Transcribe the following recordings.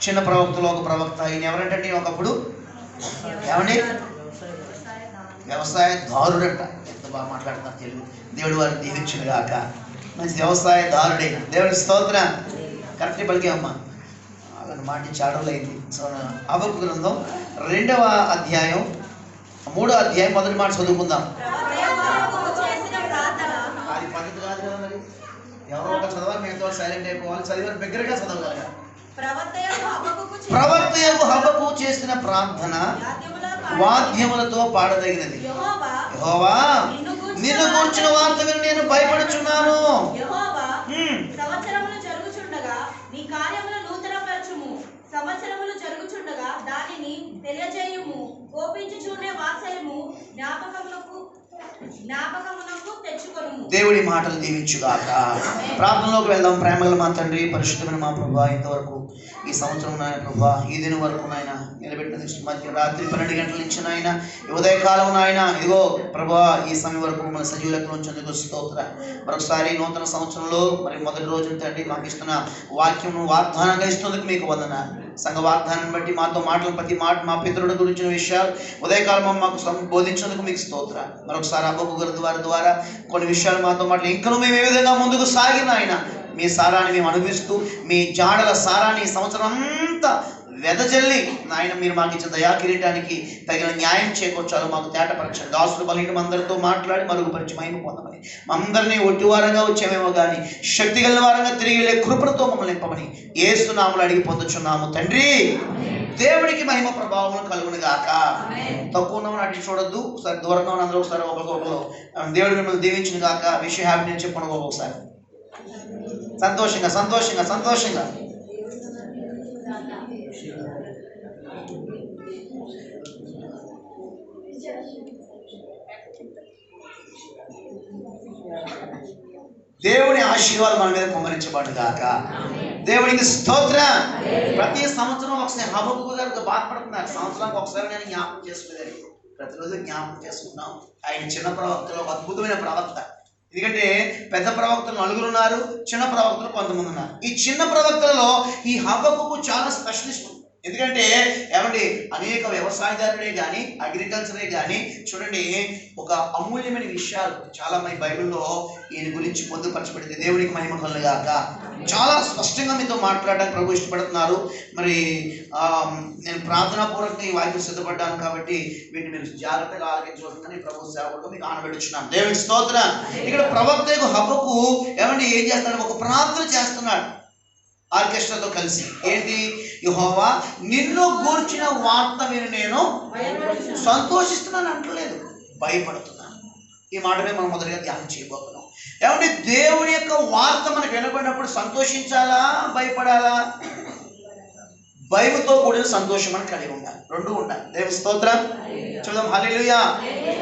చిన్న ప్రవక్తలో ఒక ప్రవక్త. ఈయన ఎవరంటే ఒకప్పుడు ఏమండి వ్యవసాయదారుడంట. ఎంత బాగా మాట్లాడుతున్నారు తెలుగు. దేవుడు వారిని దీవించిన గాక. మంచి వ్యవసాయదారుడైన దేవుడి స్తోత్రం. కరెక్ట్ పలికే అమ్మ, అలాంటి మాట చాడలైంది. హబక్కు గ్రంథం 2వ అధ్యాయం 3వ అధ్యాయం 1వ మాట చదువుకుందాం. అది పద్ధతి కాదు కదా, మరి ఎవరో ఒక చదవాలి, మిగతా సైలెంట్ అయిపోవాలి. చదివారు బిగ్గరగా చదవగలగా. ప్రవక్తయగు హబక్కు చేసిన ప్రార్థన వాద్యములతో పాడదగినది. యెహోవా నిన్ను గూర్చిన వార్త విని నేను భయపడుచున్నాను. సంవత్సరములు జరుగుచుండగా నీ కార్యములు నూతనపరచుము, సంవత్సరములు జరుగుచుండగా దానిని తెలియజేయుము, కోపించుచునే వాత్సల్యము జ్ఞాపకమునకు తెచ్చుకొనుము. దేవుడి మాటలు దీవించుగాక. ప్రార్థనలోకి వెళ్దాం. ప్రేమగల మా తండ్రి, పరిశుద్ధమైన మా ప్రభువా, ఇంతవరకు ఈ సంవత్సరం నాయన ప్రభువా, ఈ దినం వరకు నాయన నిలబెట్టిన మధ్య రాత్రి 12 గంటల నుంచి నాయన ఉదయకాలం నాయన ఇదిగో ప్రభువా ఈ సమయం వరకు మన సజీవులకు ఉంచేందుకు స్తోత్ర. మరొకసారి నూతన సంవత్సరంలో మరి మొదటి రోజున తండ్రి మాకు ఇస్తున్న వాక్యం వాగ్దానంగా ఇస్తున్నందుకు మీకు వందనాలు. సంఘ వాగ్దానాన్ని బట్టి మాతో మాటలు ప్రతి మాట మా పితరుడు గురించిన విషయాలు ఉదయకాలం మాకు బోధించినందుకు మీకు స్తోత్ర. మరొకసారి హబక్కు వారి ద్వారా కొన్ని విషయాలు మాతో మాటలు ఇంకనూ మేము ఏ విధంగా ముందుకు సాగిన ఆయన మీ సారాన్ని మేము అనుభవిస్తూ మీ జాడల సారాన్ని ఈ సంవత్సరం అంతా వెదజల్లి నాయన మీరు మాకు ఇచ్చిన దయా కిరీటానికి తగిన న్యాయం చేకూర్చాలో మాకు తేటపరచండి. దాసులు బలహీన అందరితో మాట్లాడి మరుగుపరిచి మహిమ పొందమని, అందరినీ ఒట్టివారంగా వచ్చామేమో కానీ శక్తి గల వారంగా తిరిగి వెళ్ళే కృపణతో మమ్మల్ని నింపమని యేసు నామములో అడిగి పొందుచున్నాము తండ్రి. దేవుడికి మహిమ ప్రభావం కలుగును గాక. తక్కువ ఉన్నవాడు అటు చూడొద్దు. ఒకసారి దూరంగా ఉన్న అందరూ ఒకసారి ఒకరికొకరు దేవుడు మిమ్మల్ని దీవించిన గాక. విషయ హ్యాపీ నేను చెప్పను ఒకసారి సంతోషంగా సంతోషంగా సంతోషంగా. దేవుని ఆశీర్వాదం మన మీద కుమ్మరించబడు గాక. దేవునికి స్తోత్రం. ప్రతి సంవత్సరం ఒకసారి హబక్కు గారు బాధపడుతున్నారు. సంవత్సరానికి ఒకసారి నేను జ్ఞాపకం చేసుకునేది, ప్రతిరోజు జ్ఞాపకం చేసుకున్నాం. ఆయన చిన్న ప్రవక్తలో ఒక అద్భుతమైన ప్రవక్త. ఎందుకంటే పెద్ద ప్రవక్తలు 4 ఉన్నారు, చిన్న ప్రవక్తలు 11 ఉన్నారు. ఈ చిన్న ప్రవక్తలలో ఈ హబక్కు చాలా స్పెషలిస్ట్. ఎందుకంటే ఏమండి అనేక వ్యవసాయదారుడే కానీ అగ్రికల్చరే కానీ చూడండి ఒక అమూల్యమైన విషయాలు చాలా మంది బైబిల్లో ఈయన గురించి పొందుపరచబడింది. దేవునికి మహిమ కలుగుగాక. చాలా స్పష్టంగా మీతో మాట్లాడడానికి ప్రభు ఇష్టపడుతున్నారు. మరి నేను ప్రార్థనాపూర్వకంగా ఈ వాక్యం సిద్ధపడ్డాను కాబట్టి వీటిని మీరు జాగ్రత్తగా ఆలకించవలసిందని ప్రభు సేవకుడు మీకు ఆనబెడుచున్నాను. దేవునికి స్తోత్రం. ఇక్కడ ప్రవక్త హబక్కు ఏమండి ఏం చేస్తున్నాడు? ఒక ప్రార్థన చేస్తున్నాడు ఆర్కెస్ట్రాతో కలిసి. ఏంటి? యెహోవా నిన్ను గూర్చిన వార్త విని నేను సంతోషిస్తున్నాను అంటలేదు, భయపడుతున్నాను. ఈ మాటనే మనం మొదటిగా ధ్యానం చేయబోతున్నాం. ఏమంటే దేవుని యొక్క వార్త మనకు వినబడినప్పుడు సంతోషించాలా భయపడాలా? భయముతో కూడిన సంతోషం మనకు కలిగి ఉండాలి. 2 ఉండాలి. దేవుని స్తోత్రం. చూద్దాం. హల్లెలూయా.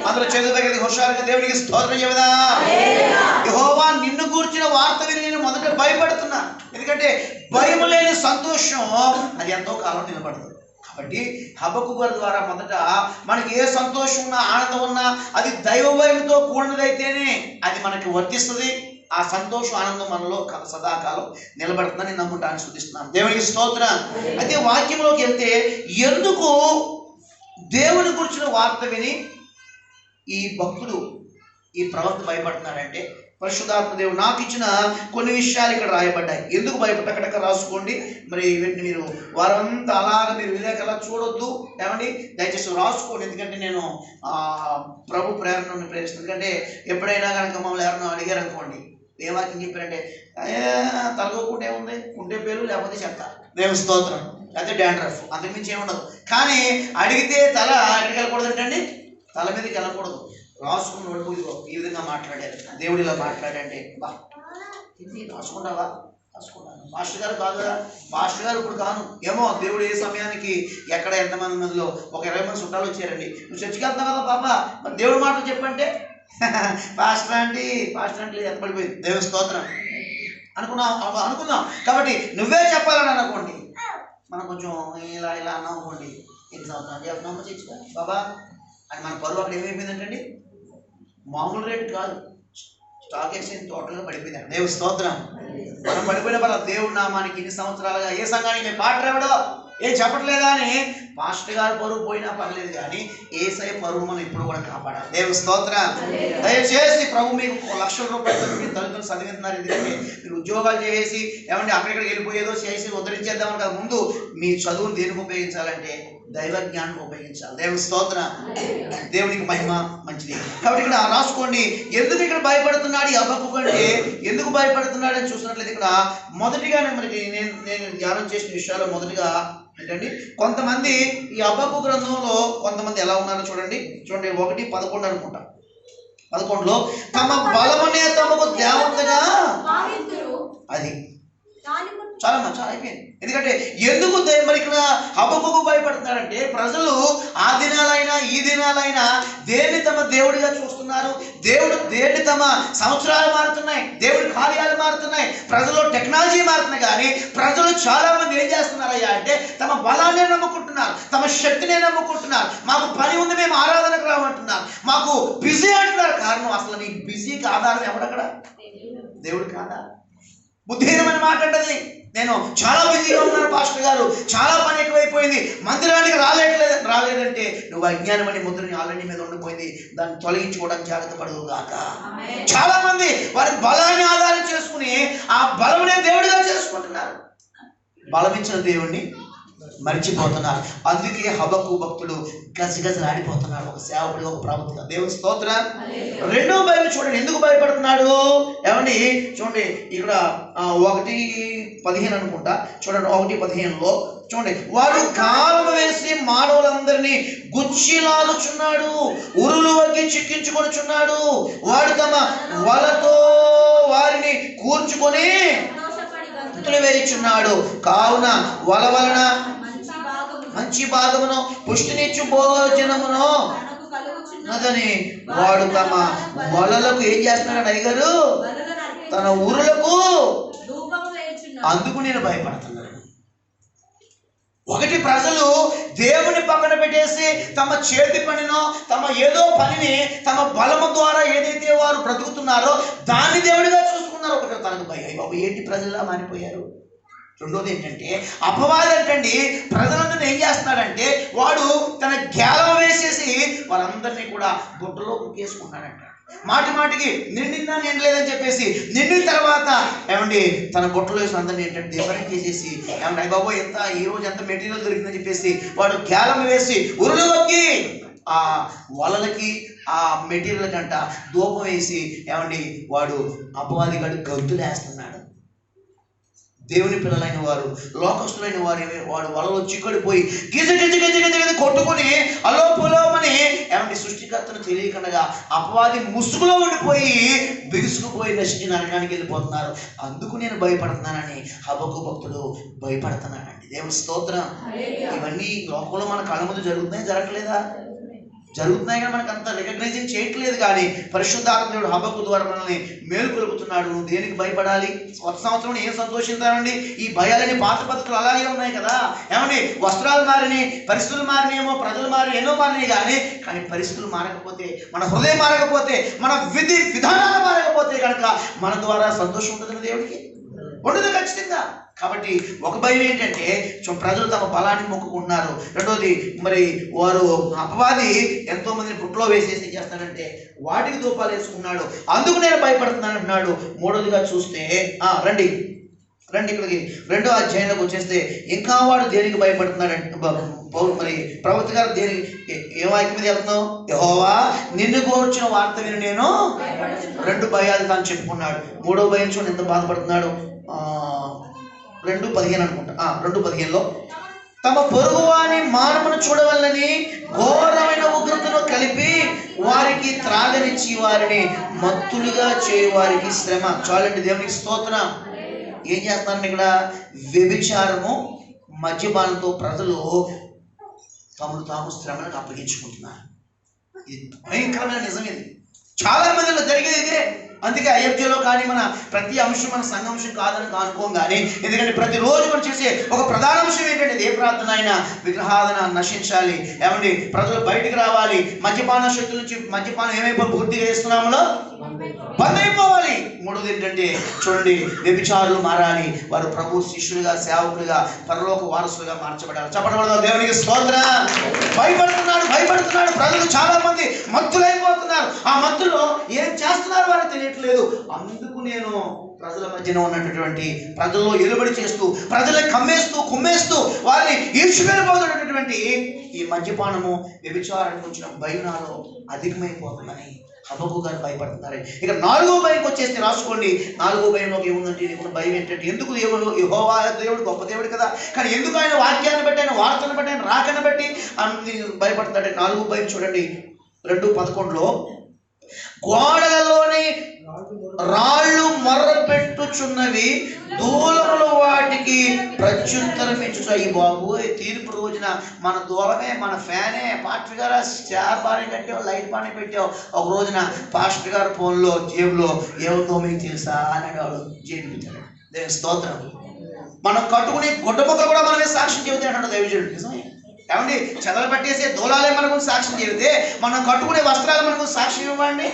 అందరూ చేతుల దగ్గర హుషారుగా దేవునికి స్తోత్రం చెబుదాం. యెహోవా నిన్ను గూర్చిన వార్త విని నేను మొదట భయపడుతున్నా. ఎందుకంటే భయం లేని సంతోషం అది ఎంతో కాలం నిలబడదు. కాబట్టి హబక్కు గారి ద్వారా మొదట మనకి ఏ సంతోషం ఉన్నా ఆనందం ఉన్నా అది దైవ భయంతో కూడినదైతేనే అది మనకి వర్తిస్తుంది. ఆ సంతోషం ఆనందం మనలో సదాకాలం నిలబడుతుందని నమ్ముటాన్ని సూచిస్తున్నాను. దేవునికి స్తోత్రం. అయితే వాక్యంలోకి వెళ్తే ఎందుకు దేవుని గురించిన వార్త విని ఈ భక్తుడు ఈ ప్రవక్త భయపడుతున్నాడంటే పరిశుద్ధాత్మ దేవుడు నాకు ఇచ్చిన కొన్ని విషయాలు ఇక్కడ రాయబడ్డాయి. ఎందుకు భయపడక రాసుకోండి. మరి వీటిని మీరు వారంతా అలాగ మీరు విలేకలా చూడొద్దు. ఏమండి దయచేసి రాసుకోండి. ఎందుకంటే నేను ప్రభు ప్రేరణను ప్రేరిస్తాను. ఎందుకంటే ఎప్పుడైనా కనుక మమ్మల్ని ఎవరైనా అడిగారు అనుకోండి ఏ వాక్యం చెప్పారంటే తలగోకుంటే ఏముంది, ఉంటే పేరు లేకపోతే చెత్త. దేవుని స్తోత్రం. లేకపోతే డాండ్రఫ్, అంతకుమించి ఏముండదు. కానీ అడిగితే తల ఎక్కడికి వెళ్ళకూడదంటండి, తల మీదకి వెళ్ళకూడదు. రాసుకున్న వాడు ఈ విధంగా మాట్లాడారు, దేవుడు ఇలా మాట్లాడంటే బా ఇది రాసుకుంటావా? రాసుకుంటాను. మాస్టర్ గారు కాదు కదా, మాస్టర్ గారు ఇప్పుడు కాను. ఏమో దేవుడు ఏ సమయానికి ఎక్కడ ఎంతమంది మందిలో ఒక 20 మంది చుట్టాలు వచ్చారండి. నువ్వు చర్చికి వెళ్తావు కదా బాబా, మరి దేవుడు మాటలు చెప్పంటే పాస్టర్ అంటే ఎంత పడిపోయింది. దేవుని స్తోత్రం అనుకుందాం. కాబట్టి నువ్వే చెప్పాలని అనుకోండి. మనం కొంచెం ఇలా అన్నాం అనుకోండి, ఎగ్జామ్ చెప్తున్నాము చర్చిగా బాబా అని మన పరువు అక్కడ ఏమైపోయిందంటండి, మామూలు రేటు కాదు, చాకేసిన తోటలో పడిపోయింది. దేవుని స్తోత్రం. మనం పడిపోయిన పర్ల దేవుడి నామానికి ఇన్ని సంవత్సరాలుగా ఏ సంఘానికి మేము పాట రావడో ఏం చెప్పట్లేదా అని పాస్టర్ గారు పరువు పోయినా పర్లేదు, కానీ ఏసై పరువు మనం ఇప్పుడు కూడా కాపాడాలి. దేవుని స్తోత్రం. దయచేసి ప్రభు మీకు ₹1,00,000 మీ తల్లిదండ్రులు చదివిస్తున్నారు. ఎందుకంటే మీరు ఉద్యోగాలు చేసి ఏమంటే అక్కడిక్కడ వెళ్ళిపోయేదో చేసి ఉద్ధరించేద్దామని కాదు, ముందు మీ చదువును దేనికి ఉపయోగించాలంటే దైవ జ్ఞానం ఉపయోగించాలి. దేవుని స్తోత్రం. దేవునికి మహిమ. మంచిది. కాబట్టి ఇక్కడ రాసుకోండి, ఎందుకు ఇక్కడ భయపడుతున్నాడు ఈ హబక్కూకు అంటే ఎందుకు భయపడుతున్నాడు అని చూసినట్లయితే ఇక్కడ మొదటిగా మనకి నేను ధ్యానం చేసిన విషయాలు మొదటిగా ఏంటండి, కొంతమంది ఈ హబక్కూ గ్రంథంలో కొంతమంది ఎలా ఉన్నారో చూడండి. 1:11 అనుకుంటా. 11లో తమ బలమునే తమకు దేవతగా అది చాలా అయిపోయింది. ఎందుకంటే ఎందుకు మరి ఇక్కడ హబక్కూకు భయపడుతున్నారంటే ప్రజలు ఆ దినాలైనా ఈ దినాలైనా దేన్ని తమ దేవుడిగా చూస్తున్నారు. దేన్ని తమ సంవత్సరాలు మారుతున్నాయి, దేవుడి కార్యాలు మారుతున్నాయి, ప్రజలు టెక్నాలజీ మారుతున్నాయి, కానీ ప్రజలు చాలా మంది ఏం చేస్తున్నారయ్యా అంటే తమ బలాన్నే నమ్ముకుంటున్నారు, తమ శక్తినే నమ్ముకుంటున్నారు. మాకు పని ఉంది, మేము ఆరాధనకు రామంటున్నారు, మాకు బిజీ అంటున్నారు. కారణం అసలు నీ బిజీకి ఆధారం ఎవడక్కడ? దేవుడు కాదా? బుద్ధిహీనమైన మాట అంటది. నేను చాలా బిజీగా ఉన్నాను పాస్టర్ గారు, చాలా పని ఎక్కువైపోయింది, మందిరానికి రాలేదంటే నువ్వు అజ్ఞానం అనే ముద్రని ఆల్రెడీ మీద ఉండిపోయింది, దాన్ని తొలగించుకోవడానికి జాగ్రత్త పడదు గాక. చాలా మంది వారి బలాన్ని ఆధారం చేసుకుని ఆ బలమునే దేవుడిగా చేసుకుంటున్నారు, బలమించిన దేవుణ్ణి మర్చిపోతున్నారు. అందుకే హబక్కూ భక్తుడు గజగజలాడిపోతున్నాడు, ఒక సేవకుడు, ఒక ప్రవక్తగా. దేవుని స్తోత్రం. రెండో భయం చూడండి, ఎందుకు భయపడుతున్నాడు ఏమండి? చూడండి ఇక్కడ 1:15 అనుకుంటా. చూడండి 1:15లో చూడండి, వాడు కాలం వేసి మానవులందరినీ గుచ్చిలాగుచున్నాడు, ఉరులు వగ్గి చిక్కించుకొనుచున్నాడు. వాడు తమ వలతో వారిని కూర్చుకొని వేయుచున్నాడు. కావున వల వలన మంచి భాగమును పుష్టినిచ్చు భోజనమును నదని వాడు తమ వలలకు ఏం చేస్తున్నాడు అయ్యగారు? తన ఊరులకు. అందుకు నేను భయపడుతున్నాను. ఒకటి, ప్రజలు దేవుని పక్కన పెట్టేసి తమ చేతి పనినో తమ ఏదో పనిని తమ బలము ద్వారా ఏదైతే వారు బ్రతుకుతున్నారో దాన్ని దేవుడిగా చూసుకున్నారు. ఒకటి తనకు భయం, బాబు ఏంటి ప్రజలా మారిపోయారు. రెండోది ఏంటంటే అపవాది ఏంటండి, ప్రజలందరినీ ఏం చేస్తున్నాడంటే వాడు తన గ్యాలం వేసేసి వారందరినీ కూడా బుట్టలో కుక్కేసుకున్నాడంట. మాటికి నిండిందా నిండలేదని చెప్పేసి నిండిన తర్వాత ఏమండి తన బొట్టలో వేసిన అందరినీ ఏంటంటే డిఫరెంట్ చేసేసి ఏమంటే అయ్య బాబో ఎంత ఈ రోజు ఎంత మెటీరియల్ దొరికిందని చెప్పేసి వాడు గ్యాలం వేసి ఉరులకి ఆ వలలకి ఆ మెటీరియల్ కంట ధూపం వేసి ఏమండి వాడు అపవాది గడు గంతులు వేస్తున్నాడు. దేవుని పిల్లలైన వారు, లోకస్తులైన వాడు వలలో చిక్కడిపోయి గిజ కొట్టుకుని అలోపులోమని ఏమంటే సృష్టికర్తను తెలియకుండా అపవాది ముసుగులో ఉండిపోయి బిగుసుకుపోయి నశించి నరకానికి వెళ్ళిపోతున్నారు. అందుకు నేను భయపడుతున్నానని హబక్కూ భక్తుడు భయపడుతున్నానండి. దేవుని స్తోత్రం. ఇవన్నీ లోకంలో మన కళ్ళ ముందు జరుగుతున్నాయి, జరగట్లేదా? జరుగుతున్నాయి, కానీ మనకు అంత రికగ్నైజింగ్ చేయట్లేదు. కానీ పరిశుద్ధాత్మ దేవుడు హబక్కూ ద్వారా మనల్ని మేలుకొలుపుతున్నాడు. నువ్వు దేనికి భయపడాలి? కొత్త సంవత్సరం ఏం సంతోషించాలండి? ఈ భయాలని పాత పద్ధతులు అలాగే ఉన్నాయి కదా. ఏమండి వస్త్రాలు మారినాయి, పరిస్థితులు మారినాయేమో, ప్రజలు మారి ఎన్నో మారినాయి, కానీ పరిస్థితులు మారకపోతే, మన హృదయం మారకపోతే, మన విధి విధానాలు మారకపోతే కనుక మన ద్వారా సంతోషం ఉంటుంది దేవుడికి? ఉండదు ఖచ్చితంగా. కాబట్టి ఒక భయం ఏంటంటే ప్రజలు తమ బలాన్ని మొక్కుకుంటున్నారు. రెండోది మరి వారు అపవాది ఎంతో మందిని పుట్లో వేసేసి చేస్తాడంటే వాటికి ధూపాలు వేసుకున్నాడు. అందుకు నేను భయపడుతున్నాను అంటున్నాడు. మూడోదిగా చూస్తే రండి ఇక్కడికి 2వ అధ్యాయంలోకి వచ్చేస్తే ఇంకా వాడు దేనికి భయపడుతున్నాడంటే మరి ప్రవక్త గారు దేని ఏ వాక్యం మీద వెళ్తున్నావు? యెహోవా నిన్ను గూర్చిన వార్త విని నేను 2 భయాలు తాను చెప్పుకున్నాడు. మూడో భయం చూడండి ఎంత బాధపడుతున్నాడు. 2:15 అనుకుంటా. 2:15లో తమ పొరుగువాని మానమును చూడవల్లని ఘోరమైన ఉగ్రతను కలిపి వారికి త్రాగనిచ్చి వారిని మత్తులుగా చేయ వారికి శ్రమ. చాలండి, దేవునికి స్తోత్రం. ఏం చేస్తారండి ఇక్కడ? వ్యభిచారము, మద్యపానంతో ప్రజలు తమను తాము శ్రమలకు అప్పగించుకుంటున్నారు. ఇది భయంకరమైన నిజం. ఇది చాలా మందిలో జరిగేది ఇదే. అందుకే అయోధ్యలో కానీ మన ప్రతి అంశం మన సంఘంశం కాదని అనుకోం. కానీ ఎందుకంటే ప్రతిరోజు మనం చేసే ఒక ప్రధాన అంశం ఏంటంటే ఏ ప్రార్థన అయినా విగ్రహాదన నశించాలి. ఏమండి, ప్రజలు బయటికి రావాలి. మద్యపాన శక్తుల నుంచి మద్యపానం ఏమైపోయి పూర్తిగా చేస్తున్నాములో బంద్ అయిపోవాలి. మూడోది ఏంటంటే చూడండి, వ్యభిచారులు మారాలి. వారు ప్రభు శిష్యులుగా, సేవకులుగా, పరలోక వారసులుగా మార్చబడాలి. చెప్పబడదా దేవునికి స్తోత్రం. భయపడుతున్నాడు. ప్రజలు చాలా మంది మత్తులైపోతున్నారు. ఆ మత్తులో ఏం చేస్తున్నారు వారికి తెలియట్లేదు. అందుకు నేను ప్రజల మధ్యన ఉన్నటువంటి ప్రజల్లో ఎలుబడి చేస్తూ, ప్రజలను కుమ్మేస్తూ వారిని ఈడ్చుకెళ్ళిపోతున్నటువంటి ఈ మద్యపానము, వ్యభిచారానికి వచ్చిన భయం నాలో అధికమైపోతుందని హబక్కు గారు భయపడుతున్నారు. ఇక 4వ భయంకి వచ్చేస్తే రాసుకోండి. 4వ భయంలోకి ఏముందంటే, నీకున్న భయం ఏంటంటే, ఎందుకు యెహోవా దేవుడు గొప్ప దేవుడు కదా, కానీ ఎందుకు ఆయన వాక్యాన్ని బట్టి, ఆయన వార్తను బట్టి, ఆయన రాకను బట్టి భయపడుతున్నాడు. 4వ భయం చూడండి, 2:11లో గోడలలోని రాళ్ళు మొర్రపెట్టుచున్నవి, దూలములు వాటికి ప్రత్యుత్తరం ఇచ్చుతాయి. బాబు, తీర్పు రోజున మన దూలమే, మన ఫ్యానే, పాస్టర్ గారు స్టార్ పానీ కట్టావు, లైట్ పానీ పెట్టావు. ఒక రోజున పాస్టర్ గారు ఫోన్లో జేబులో ఏముందో మీకు తెలుసా అని వాడు జైలు పెట్టాడు. దేవుని స్తోత్రం. మనం కట్టుకునే గుడ్డ ముక్క కూడా మనమే సాక్ష్యం చెబితే అంటాడు దైవజనుడు. నిజమే. ఏమండి, చెదలు పట్టేసే దూలాలే మనకు సాక్ష్యం చెబితే మనం కట్టుకునే వస్త్రాలు మనకు సాక్ష్యం ఇవ్వండి.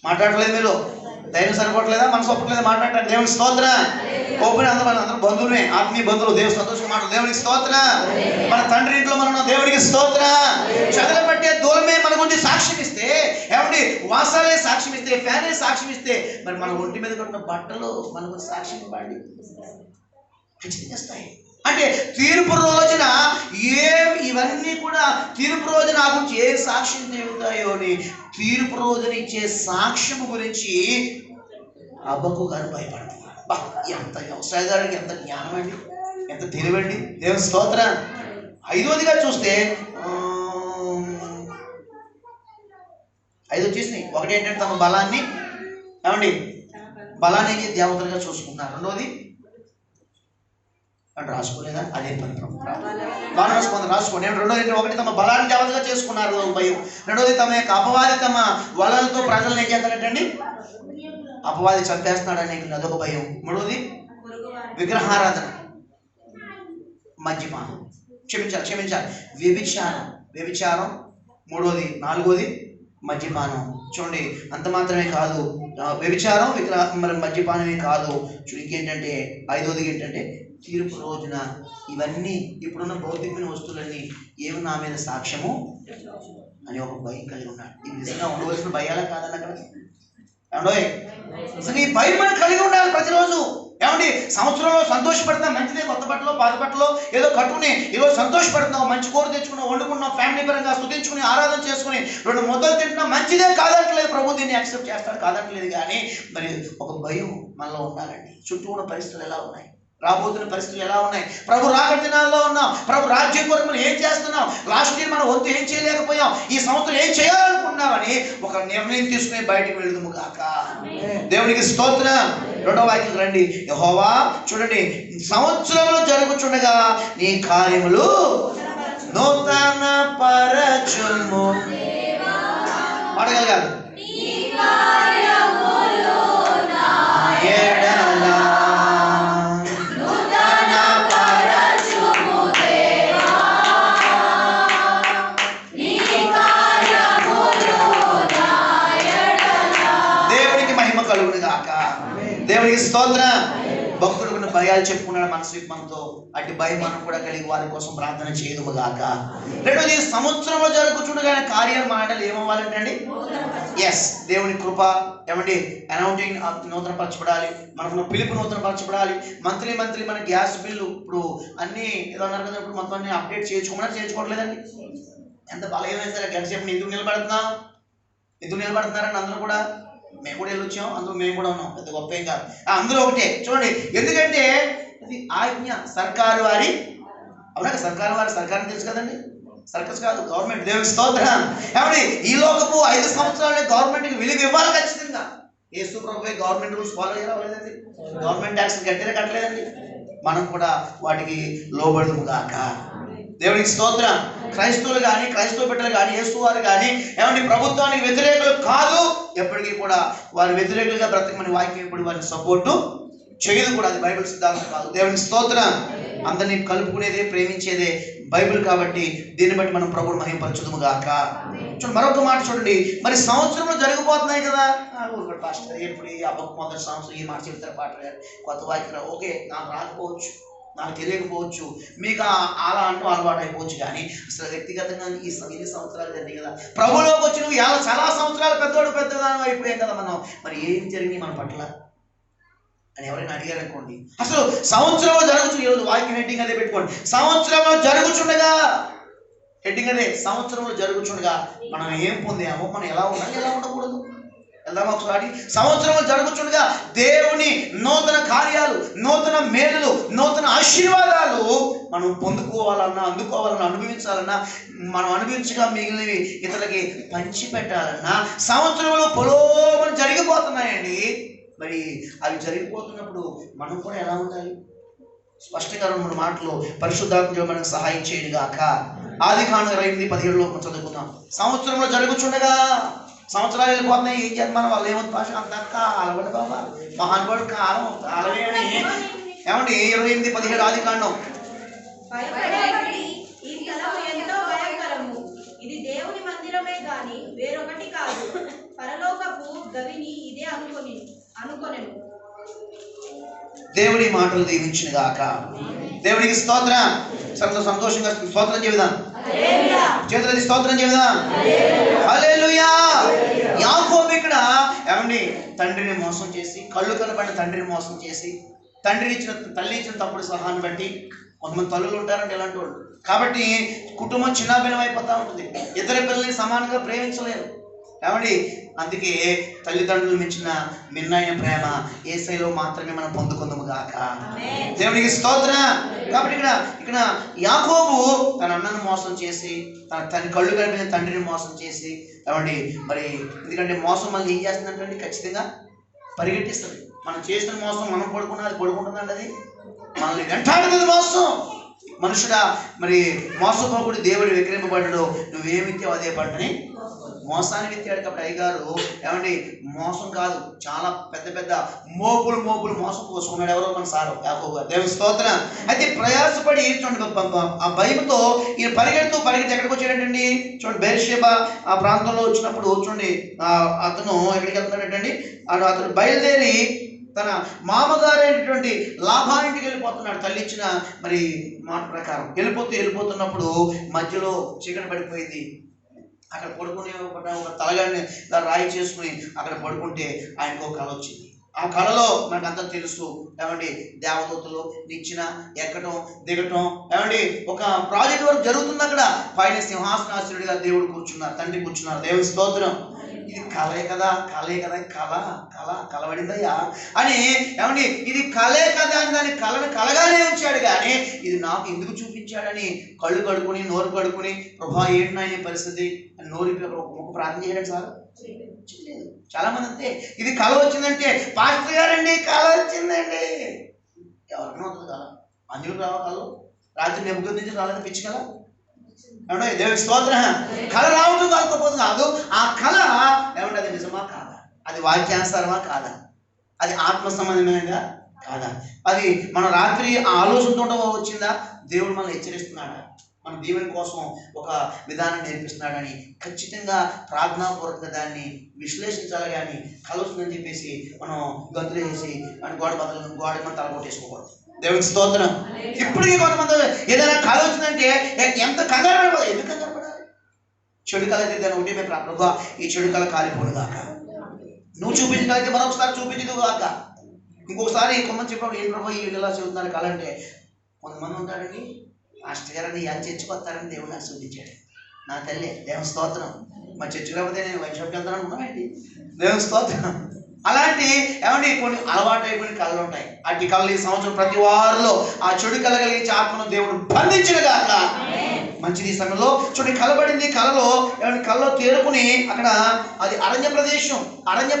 మాట్లాడలేదు మీరు, ధైర్యం సరిపోవట్లేదా, మనసు ఒప్పట్లేదా మాట్లాడటానికి? దేవునికి స్తోత్రం. ఓపెన్ అందరం బంధువులే, ఆత్మీయ బంధువులు. దేవుని సంతోషం మాట. దేవునికి స్తోత్రం. మన తండ్రి ఇంట్లో మనం దేవునికి స్తోత్రం. చెదలు పట్టే దూలమే మన గురించి సాక్ష్యం ఇస్తే, ఏమండి వాసాలే సాక్ష్యం ఇస్తే, ఫ్యానే సాక్ష్యం ఇస్తే, మరి మన ఒంటి మీద కొట్టిన బట్టలు మన గురించి సాక్ష్యం ఇవ్వండి. ఖచ్చితంగా ఇస్తాయి. అంటే తీర్పు రోజున ఇవన్నీ కూడా తీర్పు రోజున నా గురించి ఏ సాక్ష్యం చెబుతాయో అని తీర్పు రోజున ఇచ్చే సాక్ష్యం గురించి హబక్కు గారు భయపడుతున్నారు. ఎంత వ్యవసాయదారుడికి ఎంత జ్ఞానం అండి, ఎంత తెలివండి. దేవుని స్తోత్రం. 5వదిగా చూస్తే 5 వచ్చేసినాయి. ఒకటి ఏంటంటే తమ బలాన్ని, ఏమండి బలాన్ని దేవతలుగా చూసుకున్నారు. 2వది అంటే రాసుకోలేదా, అదే పని బాగా రాసుకోండి. 2వది ఒకటి తమ బలాన్ని దేవతగా చేసుకున్నారు భయం. 2వది తమ యొక్క అపవాది తమ వలలతో ప్రజలను ఏం చేస్తాడంటండి, అపవాది చంపేస్తున్నాడని అదొక భయం. 3వది విగ్రహారాధన, మద్యపానం, క్షమించాలి వ్యభిచారం 3వది. 4వది మద్యపానం. చూడండి, అంత మాత్రమే కాదు, వ్యభిచారం మరి మద్యపానమే కాదు. ఇంకేంటంటే 5వది ఏంటంటే తీర్పు రోజున ఇవన్నీ ఇప్పుడున్న భౌతికమైన వస్తువులన్నీ ఏమి నా మీద సాక్ష్యము అని ఒక భయం కలిగి ఉన్నాడు. ఇది నిజంగా ఉండవలసిన భయాలా కాదని అక్కడ ఏమండోయ్, అసలు ఈ భయం మనం కలిగి ఉండాలి ప్రతిరోజు. ఏమండి, సంవత్సరంలో సంతోషపడుతున్నాం, మంచిదే, కొత్త బట్టలో పాత బట్టలో ఏదో కట్టుకుని ఈరోజు సంతోషపడుతున్నాం, మంచి కూర తెచ్చుకున్నాం, వండుకున్నాం, ఫ్యామిలీ పరంగా స్తుతించుకుని ఆరాధన చేసుకుని 2 ముద్దలు తింటున్నాం, మంచిదే, కాదట్లేదు, ప్రభు దీన్ని యాక్సెప్ట్ చేస్తాడు, కాదట్లేదు. కానీ మరి ఒక భయం మనలో ఉండాలండి. చుట్టూ ఉన్న పరిస్థితులు ఎలా ఉన్నాయి, రాబోతున్న పరిస్థితులు ఎలా ఉన్నాయి, ప్రభు రాకడ దినాల్లో ఉన్నాం, ప్రభు రాజ్యం కొరకు మనం ఏం చేస్తున్నాం, లాస్ట్ ఇయర్ మనం వంతు ఏం చేయలేకపోయాం, ఈ సంవత్సరం ఏం చేయాలనుకుంటున్నామని ఒక నిర్ణయం తీసుకుని బయటకు వెళ్దాము గాక. దేవునికి స్తోత్రం. 2వ వాక్యం రండి. యెహోవా చూడండి, సంవత్సరంలో జరుగుచుండగా నీ కార్యములు నూతన పరచుము. అడగలగాలి. దేవునికి స్తోత్రం. భక్తుడు కొన్ని భయాలు చెప్పుకున్నాడు మనసు మనతో, అటు భయం మనం కూడా కలిగి వారి కోసం ప్రార్థన చేయదుము గాక. 2వది సంవత్సరంలో జరుగుతుండగా కార్యాలు మాటలు ఏమవ్వాలంటే అండి, ఎస్ దేవుని కృప, ఏమండి అనౌంటింగ్ నూతనపరచబడాలి, మనకు పిలుపు నూతనపరచబడాలి. మంత్లీ మన గ్యాస్ బిల్లు ఇప్పుడు అన్నీ ఏదో అన్నారు కదా, ఇప్పుడు మొత్తం అన్ని అప్డేట్ చేయించుకోవట్లేదండి. ఎంత బలహీన సరే గంట సేపు ఎందుకు నిలబడుతున్నారని అందరూ కూడా, మేము కూడా వెళ్ళొచ్చాం, అందులో మేము కూడా ఉన్నాం, పెద్ద గొప్ప ఏం కాదు, అందరూ ఒకటే. చూడండి, ఎందుకంటే అది ఆజ్ఞ, సర్కారు వారి, అవునా, సర్కారం తెలుసు కదండి, సర్కస్ కాదు, గవర్నమెంట్. దేవుని స్తోత్రం. ఏమండి, ఈ లోకపు 5 సంవత్సరాలే గవర్నమెంట్కి విలువ ఇవ్వాలి ఖచ్చితంగా. యేసు ప్రభువే గవర్నమెంట్ రూల్స్ ఫాలో చేయలేదండి, గవర్నమెంట్ ట్యాక్స్ కట్టలేదండి. మనం కూడా వాటికి లోబడదుము గాక. దేవునికి స్తోత్రం. క్రైస్తవులు కానీ, క్రైస్తవ బిడ్డలు కానీ, యేసు వారు కానీ, ఏమండి ప్రభుత్వానికి వ్యతిరేకులు కాదు, ఎప్పటికీ కూడా వారి వ్యతిరేకంగా బ్రతకమని వాక్యం ఎప్పుడు వారిని సపోర్టు చేయదు కూడా. అది బైబిల్ సిద్ధాంతం కాదు. దేవుని స్తోత్రం. అందరినీ కలుపుకునేదే, ప్రేమించేదే బైబిల్. కాబట్టి దీన్ని బట్టి మనం ప్రభువుని మహిమపరచుదుము గాక. చూడండి మరొక మాట చూడండి. మరి సంవత్సరంలో జరిగిపోతున్నాయి కదా. పాస్టర్ ఎప్పుడు ఈ అబ్బకు మొదటి సంవత్సరం ఈ మాట చెప్తారు పాటలు గారు, కొత్త వాక్యం ఓకే, నాకు రాకపోవచ్చు, నాకు తెలియకపోవచ్చు, మీకు అలా అంటూ అలవాటు అయిపోవచ్చు. కానీ అసలు వ్యక్తిగతంగా ఈ 8 సంవత్సరాలు జరిగింది కదా, ప్రభులోకి వచ్చి నువ్వు చాలా సంవత్సరాలు పెద్దదానం అయిపోయాం కదా మనం, మరి ఏం జరిగింది మన పట్ల అని ఎవరైనా అడిగారు అనుకోండి. అసలు సంవత్సరంలో జరుగుతు, ఈరోజు వాక్యం హెడ్డింగ్ అదే పెట్టుకోండి, సంవత్సరంలో జరుగుచుండగా. హెడ్డింగ్ అదే, సంవత్సరంలో జరుగుచుండగా మనం ఏం పొందామో, మనం ఎలా ఉండాలి, ఎలా ఉండకూడదు. వెళ్దామా ఒకసారి. సంవత్సరంలో జరుగుచుండగా దేవుని నూతన కార్యాలు, నూతన మేలులు, నూతన ఆశీర్వాదాలు మనం పొందుకోవాలన్నా, అందుకోవాలన్నా, అనుభవించాలన్నా, మనం అనుభవించగా మిగిలినవి ఇతరులకి పంచిపెట్టాలన్నా సంవత్సరంలో పొలోమని జరిగిపోతున్నాయండి. మరి అవి జరిగిపోతున్నప్పుడు మనం కూడా ఎలా ఉండాలి? స్పష్టంగా 2-3 మాటలు పరిశుద్ధాత్మ మనకు సహాయం చేయను గాక. ఆదికాండం 8:17 చదువుకుందాం. సంవత్సరంలో జరుగుచుండగా, సంవత్సరాలు వెళ్ళిపోతున్నాయి, ఏం చేద్దాం మనం? వాళ్ళు ఏమంత భాష అంత కాలబడి బాబా, మహానుభావుడు కాలం కాలమే అని ఏమండి. 28:17 ఆదికాండం. ఇది దేవుని మందిరమే గాని వేరొకటి కాదు, పరలోకపు గవిని ఇదే అనుకొనెను. దేవుడి మాటలు దీవించును గాక. దేవునికి స్తోత్రం. సంతోషంగా స్తోత్రం చెబుదాం. చేతులది స్తోత్రం చెబుదాం. హల్లెలూయా. యాకోబు ఇక్కడ ఏమండి తండ్రిని మోసం చేసి, కళ్ళు కనబడిన తండ్రిని మోసం చేసి, తల్లి ఇచ్చిన తప్పుడు సలహాన్ని బట్టి, కొంతమంది తల్లులు ఉంటారంటే ఇలాంటి వాళ్ళు, కాబట్టి కుటుంబం చిన్నాభిన్నం అయిపోతూ ఉంటుంది. ఇద్దరు పిల్లల్ని సమానంగా ప్రేమించలేరు ఏమండి. అందుకే తల్లిదండ్రులు మించిన మిన్నైన ప్రేమ యేసయ్యలో మాత్రమే మనం పొందుకుందాము గాక. దేవునికి స్తోత్రం. కాబట్టి ఇక్కడ యాకోబు తన అన్నను మోసం చేసి, తన కళ్ళు కనిపించిన తండ్రిని మోసం చేసి ఏమండి, మరి ఎందుకంటే మోసం మనల్ని ఏం చేస్తుందంటే ఖచ్చితంగా పరిగెట్టిస్తుంది. మనం చేసిన మోసం మనం పడుకున్నా అది పడుకుంటుందండి, అది మనల్ని వెంటాడుతుంది మోసం. మనుషుడా మరి మోసపోకుడు దేవుడు విక్రయింపబడ్డాడు, నువ్వేమిత్యావు అదే పంటని మోసాన్ని విత్తాడు. కాబట్టి అయ్యగారు ఏమండి మోసం కాదు, చాలా పెద్ద మోపులు మోసం పోసుకున్నాడు. ఎవరో మన సారు యాకోబు గారు. దేవుని స్తోత్రం. అయితే ప్రయాసపడి చూడండి ఆ భయంతో ఈయన పరిగెత్తి ఎక్కడికి వచ్చాడంటండి. చూడండి బెర్షెబా ఆ ప్రాంతంలో వచ్చినప్పుడు చూడండి అతను ఎక్కడికి వెళ్తున్నాడంటండి. అతను బయలుదేరి తన మామగారైనటువంటి లాభానింటికి వెళ్ళిపోతున్నాడు. తల్లి ఇచ్చిన మరి మాట ప్రకారం వెళ్ళిపోతున్నప్పుడు మధ్యలో చీకటి పడిపోయింది. అక్కడ పడుకుని ఒక తలగాడిని రాయి చేసుకుని అక్కడ పడుకుంటే ఆయనకు ఒక కళ వచ్చింది. ఆ కళలో మనకు అంతా తెలుసు ఏమండి, దేవదూతలు నిచ్చిన ఎక్కటం దిగటం ఏమండి, ఒక ప్రాజెక్ట్ వర్క్ జరుగుతుంది. అక్కడ పైన సింహాసనాశ్రుడిగా దేవుడు కూర్చున్నారు, తండ్రి కూర్చున్నారు. దేవుని స్తోత్రం. ఇది కళే కదా కలబడిందయ్యా అని ఏమండి, ఇది కళే కదా అని దాన్ని కలగానే ఉంచాడు. కానీ ఇది నాకు ఎందుకు చూపించాడని కళ్ళు కడుకుని నోరు కడుకుని, ప్రభా ఏంటి నా పరిస్థితి అని నోరు ఒక ప్రార్థన చేయడం సార్ చేయలేదు. చాలా మంది అంతే, ఇది కళ వచ్చిందంటే పాస్టర్ గారండి కళ వచ్చిందండి. ఎవరన్నా అవుతుంది కళ, అందుకు రావా కళ? రాత్రి నెమ్మది నుంచి రాలేదు పిచ్చి కళ. ఏమంటే దేవుని స్తోత్రం. కళ రావడం కాకపోతే కాదు, ఆ కళ ఏమంటే అది నిజమా కాదా, అది వాక్యానుసారమా కాదా, అది ఆత్మ సంబంధమైనదా కాదా, అది మన రాత్రి ఆ ఆలోచనతో వచ్చిందా, దేవుడు మనల్ని హెచ్చరిస్తున్నాడా, మన దీవెన కోసం ఒక విధానం నేర్పిస్తున్నాడని ఖచ్చితంగా ప్రార్థనాపూర్వకంగా దాన్ని విశ్లేషించాలి. కానీ కళ వస్తుందని చెప్పేసి మనం గంతులు వేసి గోడ మన తలగొట్టేసుకోకూడదు. దేవుని స్తోత్రం. ఇప్పటికీ కొంతమంది ఏదైనా కళ వచ్చిందంటే ఎంత కంగారు పడదు. ఎందుకు కంగారు పడాలి? చెడు కళ అయితే దాన్ని ఒకటి మేము ప్రభా ఈ చెడు కళ కాలిపోను గాక, నువ్వు చూపించగలిగితే మరొకసారి చూపించదు గాక. ఇంకొకసారి కొంతమంది చెప్పినప్పుడు ఏం ప్రభా ఈ ఇలా చెబుతున్నారు కళ అంటే, కొంతమంది ఉంటారండి మాస్టర్ గారని ఎలా చర్చకొస్తారని దేవుడు నాకు చూపించాడు. నా తల్లి దేవుని స్తోత్రం. మా చర్చకు రాకపోతే నేను వైషప్కి వెళ్తాను అనుకున్నానండి. దేవుని స్తోత్రం. అలాంటి ఏమండి కొన్ని అలవాటు అయిపోయిన కళలు ఉంటాయి. అట్టి కళలు ఈ సంవత్సరం ప్రతి వారిలో ఆ చెడు కళ కలిగించే ఆత్మను దేవుడు బంధించిన గాక. మంచిది. ఈ సమయంలో చూడండి, కలబడింది. కలలో కలలో తేరుకుని అక్కడ అది అరణ్య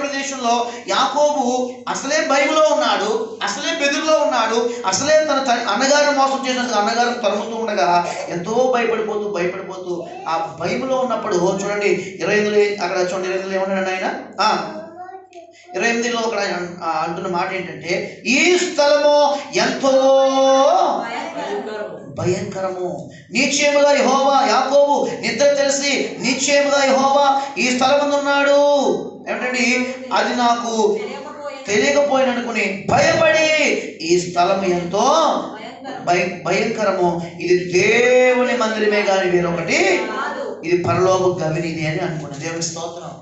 ప్రదేశంలో యాకోబు అసలే భయంలో ఉన్నాడు, అసలే బెదురులో ఉన్నాడు, అసలే తన అన్నగారు మోసం చేసినందుకు అన్నగారు తరుముతూ ఉండగా ఎంతో భయపడిపోతూ ఆ భయంలో ఉన్నప్పుడు చూడండి 28 అక్కడ చూడండి 28 ఏమన్నాడు ఆయన 28లో అక్కడ అంటున్న మాట ఏంటంటే, ఈ స్థలము ఎంతో భయంకరము, నిశ్చయముగా యెహోవా యాకోబు నిద్ర తెలిసి నిశ్చయముగా యెహోవా ఈ స్థలమందు ఉన్నాడు. ఏమిటండి, అది నాకు తెలియకపోయిననుకుని భయపడి ఈ స్థలము ఎంతో భయంకరము, ఇది దేవుని మందిరమే కానీ వేరొకటి, ఇది పరలోక గవినిది అని అనుకున్నాను. దేవుని స్తోత్రం.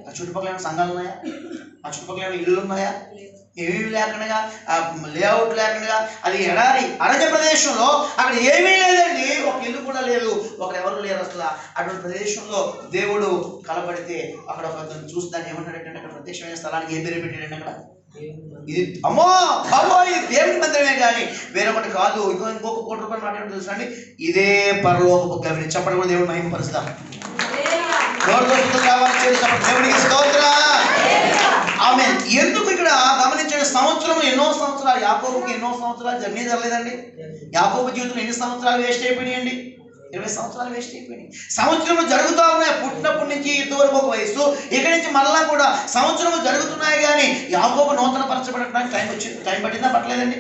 ఆ చుట్టుపక్కల ఏమైనా సంఘాలు ఉన్నాయా? ఆ చుట్టుపక్కల ఏమైనా ఇళ్ళు ఉన్నాయా? ఏమీ లేకుండా, లేఅవుట్ లేకుండా, అది ఎడారి అరణ్య ప్రదేశంలో అక్కడ ఏమీ లేదండి, ఒక ఇల్లు కూడా లేదు, ఒకరు ఎవరు లేరు అసలు. అటువంటి ప్రదేశంలో దేవుడు కలపడితే అక్కడ ఒక చూస్తాను ఏమంటాడంటే, అక్కడ ప్రత్యక్షమైన స్థలానికి ఏ పేరు పెట్టాడండి, అక్కడ ఇది అమ్మో ఇది దేవుని మందిరమే కానీ వేరొకటి కాదు. ఇంకొక కోటి రూపాయలు మాట్లాడి తెలుసండి, ఇదే పరలోకపు గవిని. చెప్పడం కూడా దేవుడు మహిమపరుస్తాం. దేవునికి స్తోత్రం. ఆమేన్. ఎందుకు ఇక్కడ గమనించండి, ఎన్నో సంవత్సరాలు యాకోబుకి ఎన్నో సంవత్సరాలు జర్నీ జరగలేదండి. యాకోబు జీవితంలో ఎన్ని సంవత్సరాలు వేస్ట్ అయిపోయినాయండి? 20 సంవత్సరాలు వేస్ట్ అయిపోయినాయి. సంవత్సరములు జరుగుతూ ఉన్నాయి, పుట్టినప్పటి నుంచి ఇంతవరకు ఒక వయసు, ఇక్కడి నుంచి మరలా కూడా సంవత్సరములు జరుగుతున్నాయి. కానీ యాకోబు నూతన పరచబడడానికి టైం పట్టిందా? పట్టలేదండి.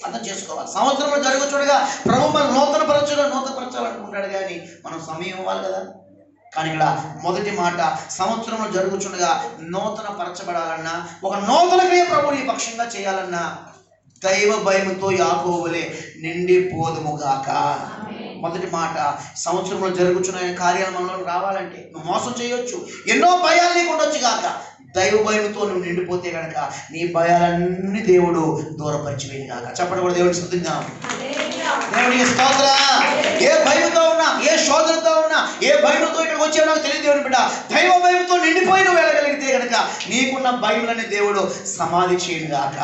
అర్థం చేసుకోవాలి. సంవత్సరంలో జరుగుతుండగా ప్రభు మనం నూతనపరచాలనుకుంటాడు, కానీ మనం సమయం ఇవ్వాలి కదా. కానీ ఇక్కడ మొదటి మాట, సంవత్సరంలో జరుగుతుండగా నూతన పరచబడాలన్నా, ఒక నూతన క్రియ ప్రభు ఈ పక్షంగా చేయాలన్నా దైవ భయముతో యాకోబులే నిండిపోదుముగాక. మొదటి మాట, సంవత్సరంలో జరుగుతున్న కార్యాలు మనలో రావాలంటే నువ్వు మోసం చేయొచ్చు, ఎన్నో భయాలు నీకు ఉండొచ్చు కాక, దైవ భయంతో నువ్వు నిండిపోతే కనుక నీ భయాలన్నీ దేవుడు దూరపరిచివేది కాక. చెప్పడం కూడా దేవుడికి స్తుతిద్దాం. దేవునికి స్తోత్రం. ఏ భయంతో ఉన్నా, ఏ శోధనతో ఉన్నా, ఏ భయంతో ఇక్కడికి వచ్చావు నాకు తెలియదు దేవుని బిడ్డ, దైవ భయంతో నిండిపోయి నువ్వు వెళ్ళగలిగితే కనుక నీకున్న భయములని దేవుడు సమాధి చేయను గాక.